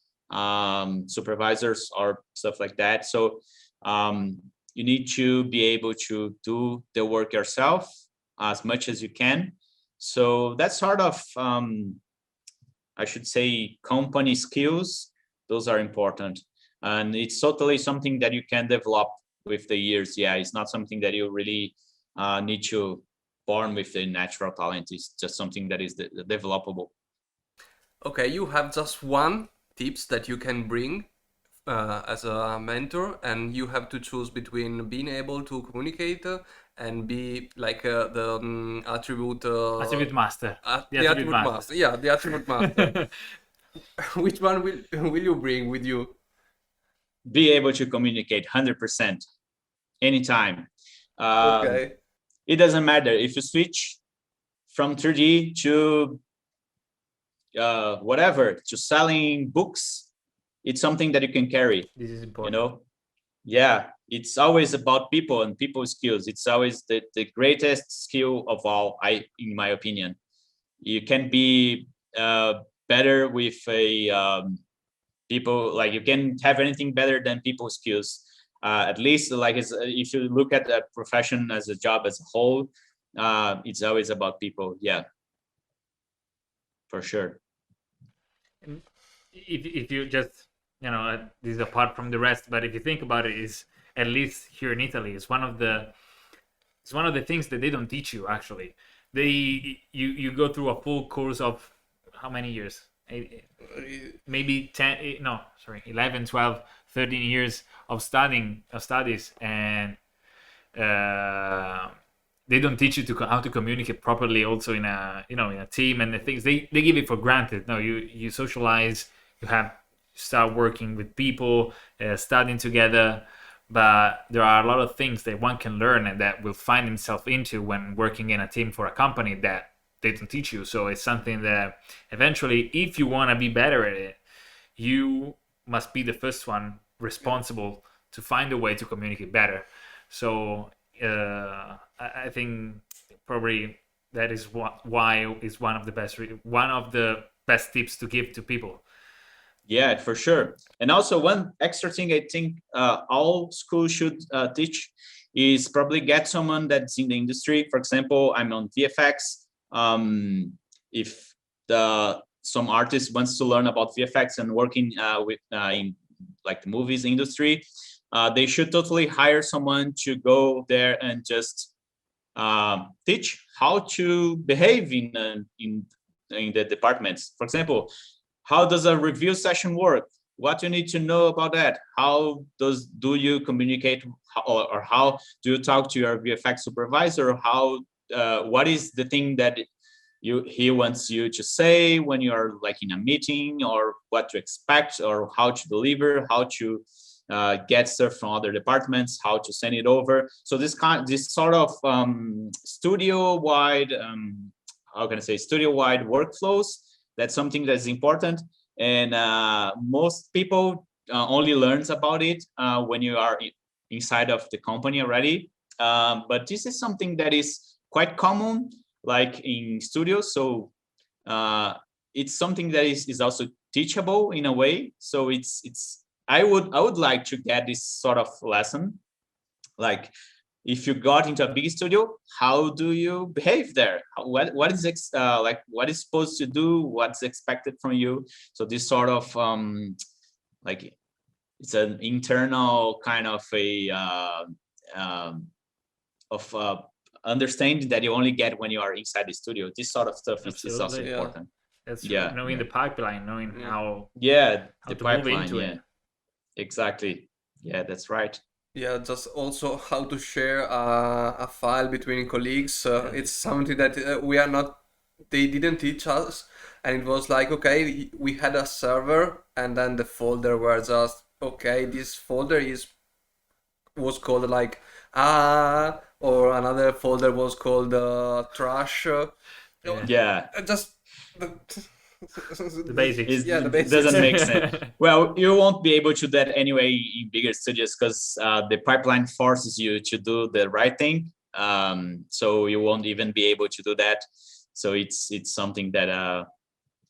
supervisors or stuff like that. So you need to be able to do the work yourself as much as you can. So that's sort of, I should say, company skills. Those are important. And it's totally something that you can develop with the years. Yeah, it's not something that you really need to born with the natural talent. It's just something that is developable. Okay, you have just one tips that you can bring as a mentor, and you have to choose between being able to communicate and be like the attribute master. The attribute master. Yeah, the attribute master. Which one will you bring with you? Be able to communicate 100% anytime. Okay. It doesn't matter if you switch from 3D to whatever, to selling books. It's something that you can carry. This is important. You know, yeah, it's always about people and people skills. It's always the greatest skill of all, in my opinion. You can be better with a people, like you can have anything better than people skills. At least, like if you look at the profession as a job as a whole, it's always about people. Yeah, for sure. If you just, this is apart from the rest, but if you think about it, is at least here in Italy, it's one of the things that they don't teach you. Actually, you go through a full course of how many years? Maybe 11, 12, 13 years of studies, and they don't teach you how to communicate properly. Also in a team, and the things they give it for granted. No, you socialize, you start working with people, studying together, but there are a lot of things that one can learn and that will find himself into when working in a team for a company that they don't teach you. So it's something that eventually, if you want to be better at it, you must be the first one responsible to find a way to communicate better. So I think probably that is why it's one of the best tips to give to people. Yeah, for sure. And also one extra thing I think all schools should teach is probably get someone that's in the industry. For example, I'm on VFX. If some artist wants to learn about VFX and working with in like the movies industry, they should totally hire someone to go there and just teach how to behave in the departments. For example, how does a review session work? What you need to know about that? How do you communicate, or how do you talk to your VFX supervisor? How what is the thing that he wants you to say when you are like in a meeting, or what to expect, or how to deliver, how to get stuff from other departments, how to send it over. So this sort of studio-wide, studio-wide workflows. That's something that's important, and most people only learns about it when you are inside of the company already. But this is something that is quite common, like in studios. So it's something that is also teachable in a way. So I would like to get this sort of lesson, like if you got into a big studio, how do you behave there? What is what is supposed to do? What's expected from you? So this sort of like it's an internal kind of understanding that you only get when you are inside the studio. This sort of stuff is also important. That's knowing the pipeline, knowing how the to pipeline. move into it. Exactly. Yeah, that's right. Yeah, just also how to share a file between colleagues. It's something that we are not, they didn't teach us. And it was like, okay, we had a server, and then the folder were just, okay, this folder was called like or another folder was called trash. Yeah. Yeah. Just the, The basics. Yeah, the It basics. doesn't make sense. Well, you won't be able to do that anyway in bigger studios because the pipeline forces you to do the right thing. So you won't even be able to do that. So it's something that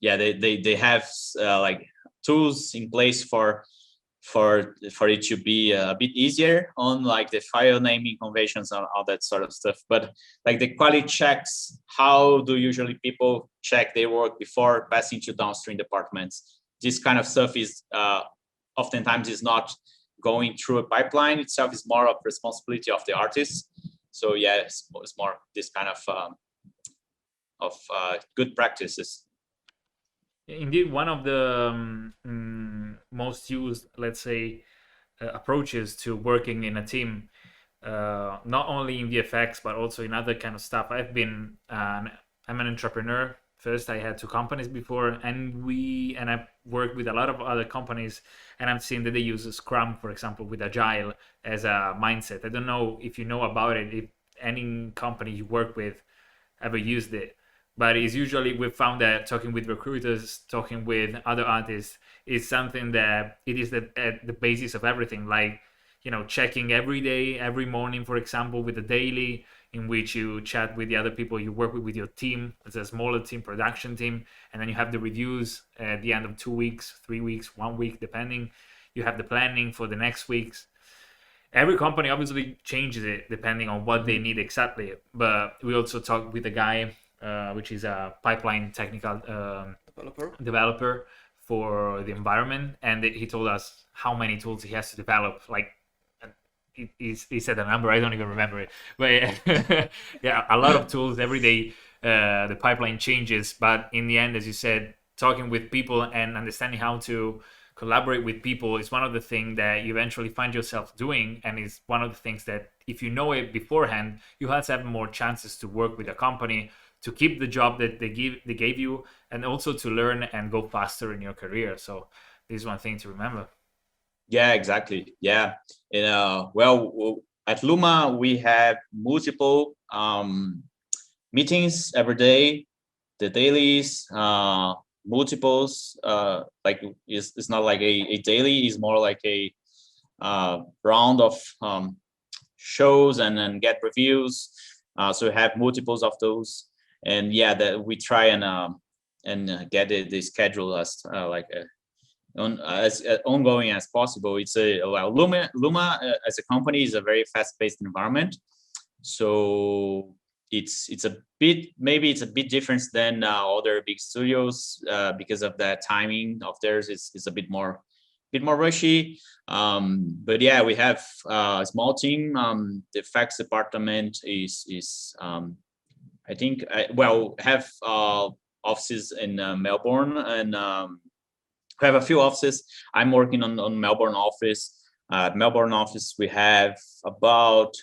they have like tools in place for it to be a bit easier on like the file naming conventions and all that sort of stuff. But like the quality checks, how do usually people check their work before passing to downstream departments? This kind of stuff is oftentimes is not going through a pipeline itself, is more of responsibility of the artist. So yeah, it's more this kind of good practices. Indeed, one of the most used, let's say, approaches to working in a team, not only in VFX but also in other kind of stuff. I'm an entrepreneur. First, I had 2 companies before, and I worked with a lot of other companies, and I've seen that they use Scrum, for example, with Agile as a mindset. I don't know if you know about it, if any company you work with ever used it. But it's usually, we've found that talking with recruiters, talking with other artists is something that it is at the basis of everything. Like, checking every day, every morning, for example, with a daily in which you chat with the other people you work with your team. It's a smaller team, production team. And then you have the reviews at the end of 2 weeks, 3 weeks, 1 week, depending. You have the planning for the next weeks. Every company obviously changes it depending on what they need exactly. But we also talk with a guy which is a pipeline technical developer for the environment, and he told us how many tools he has to develop. Like he said a number, I don't even remember it, but yeah, a lot of tools every day. The pipeline changes, but in the end, as you said, talking with people and understanding how to collaborate with people is one of the things that you eventually find yourself doing, and is one of the things that if you know it beforehand, you have more chances to work with a company, to keep the job that they gave you, and also to learn and go faster in your career. So this is one thing to remember. Yeah, exactly. Yeah. Well, at Luma, we have multiple meetings every day, the dailies, multiples, like it's not like a daily, it's more like a round of shows and then get reviews. So we have multiples of those. And yeah, that we try and get the schedule as as ongoing as possible. It's Luma as a company is a very fast-paced environment, so it's a bit different than other big studios because of the timing of theirs is a bit more rushy. But yeah, we have a small team. The FX department is I think have offices in Melbourne, and we have a few offices. I'm working on Melbourne office. Melbourne office, we have about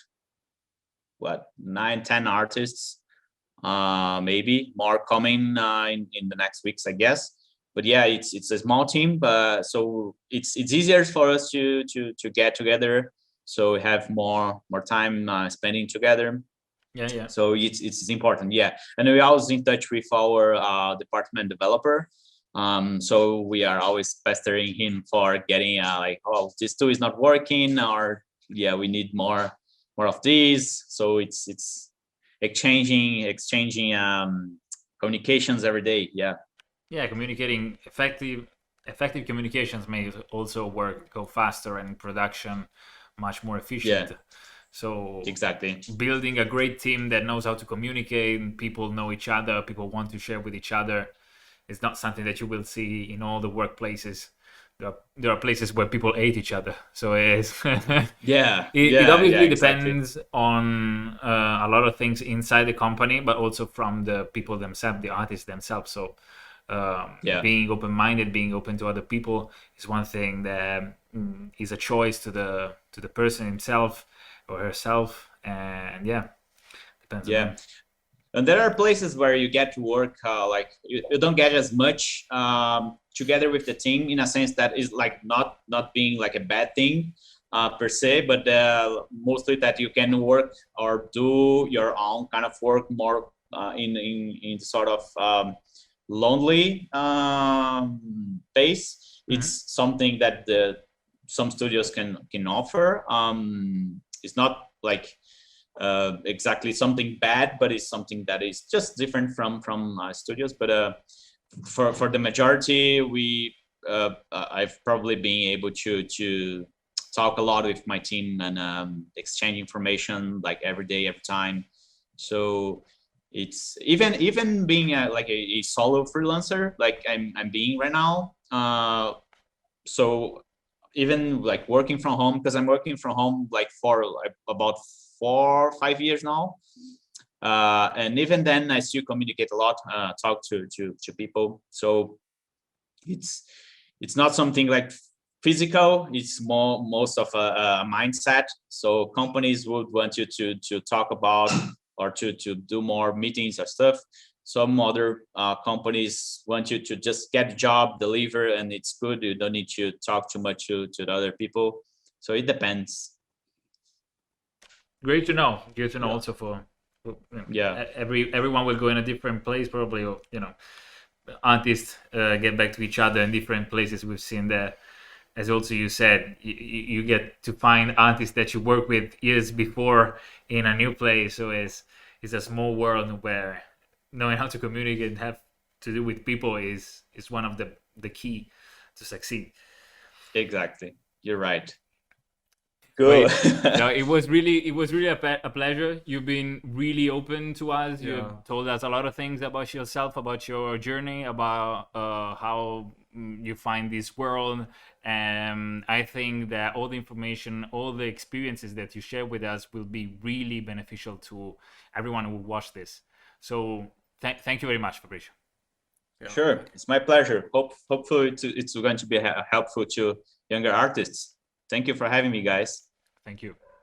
9-10 artists, maybe more coming in the next weeks, I guess. But yeah, it's a small team, but so it's easier for us to get together. So we have more time spending together. Yeah. So it's important, yeah. And we're always in touch with our department developer. So we are always pestering him for getting like, oh, this tool is not working, or yeah, we need more of these. So it's exchanging communications every day. Yeah, communicating effective communications may also go faster, and production much more efficient. Yeah. So Exactly. Building a great team that knows how to communicate, people know each other, people want to share with each other, is not something that you will see in all the workplaces. There are places where people hate each other. So it obviously depends on a lot of things inside the company, but also from the people themselves, the artists themselves. So being open-minded, being open to other people is one thing that is a choice to the person himself or herself, and yeah, depends on them. And there are places where you get to work like you don't get as much together with the team, in a sense that is like not being like a bad thing per se, but mostly that you can work or do your own kind of work more in sort of lonely pace. It's something that some studios can offer. It's not like exactly something bad, but it's something that is just different from studios. But for the majority, I've probably been able to talk a lot with my team and exchange information like every day, every time. So it's even being like a solo freelancer, like I'm being right now. So even like working from home, because I'm working from home like for like about 4 or 5 years now, and even then I still communicate a lot, talk to people. So it's not something like physical, it's most of a mindset. So companies would want you to talk about or to do more meetings or stuff. Some other companies want you to just get the job, deliver, and it's good. You don't need to talk too much to the other people. So it depends. Great to know. Good to know also for everyone will go in a different place probably, or artists get back to each other in different places. We've seen that, as also you said, you get to find artists that you work with years before in a new place. So it's a small world where knowing how to communicate and have to do with people is one of the key to succeed. Exactly, you're right. Good. No, it was really a pleasure. You've been really open to us. Yeah. You've told us a lot of things about yourself, about your journey, about how you find this world. And I think that all the information, all the experiences that you share with us will be really beneficial to everyone who will watch this. So thank you very much, Fabricio. Yeah. Sure, it's my pleasure. Hopefully it's going to be helpful to younger artists. Thank you for having me, guys. Thank you.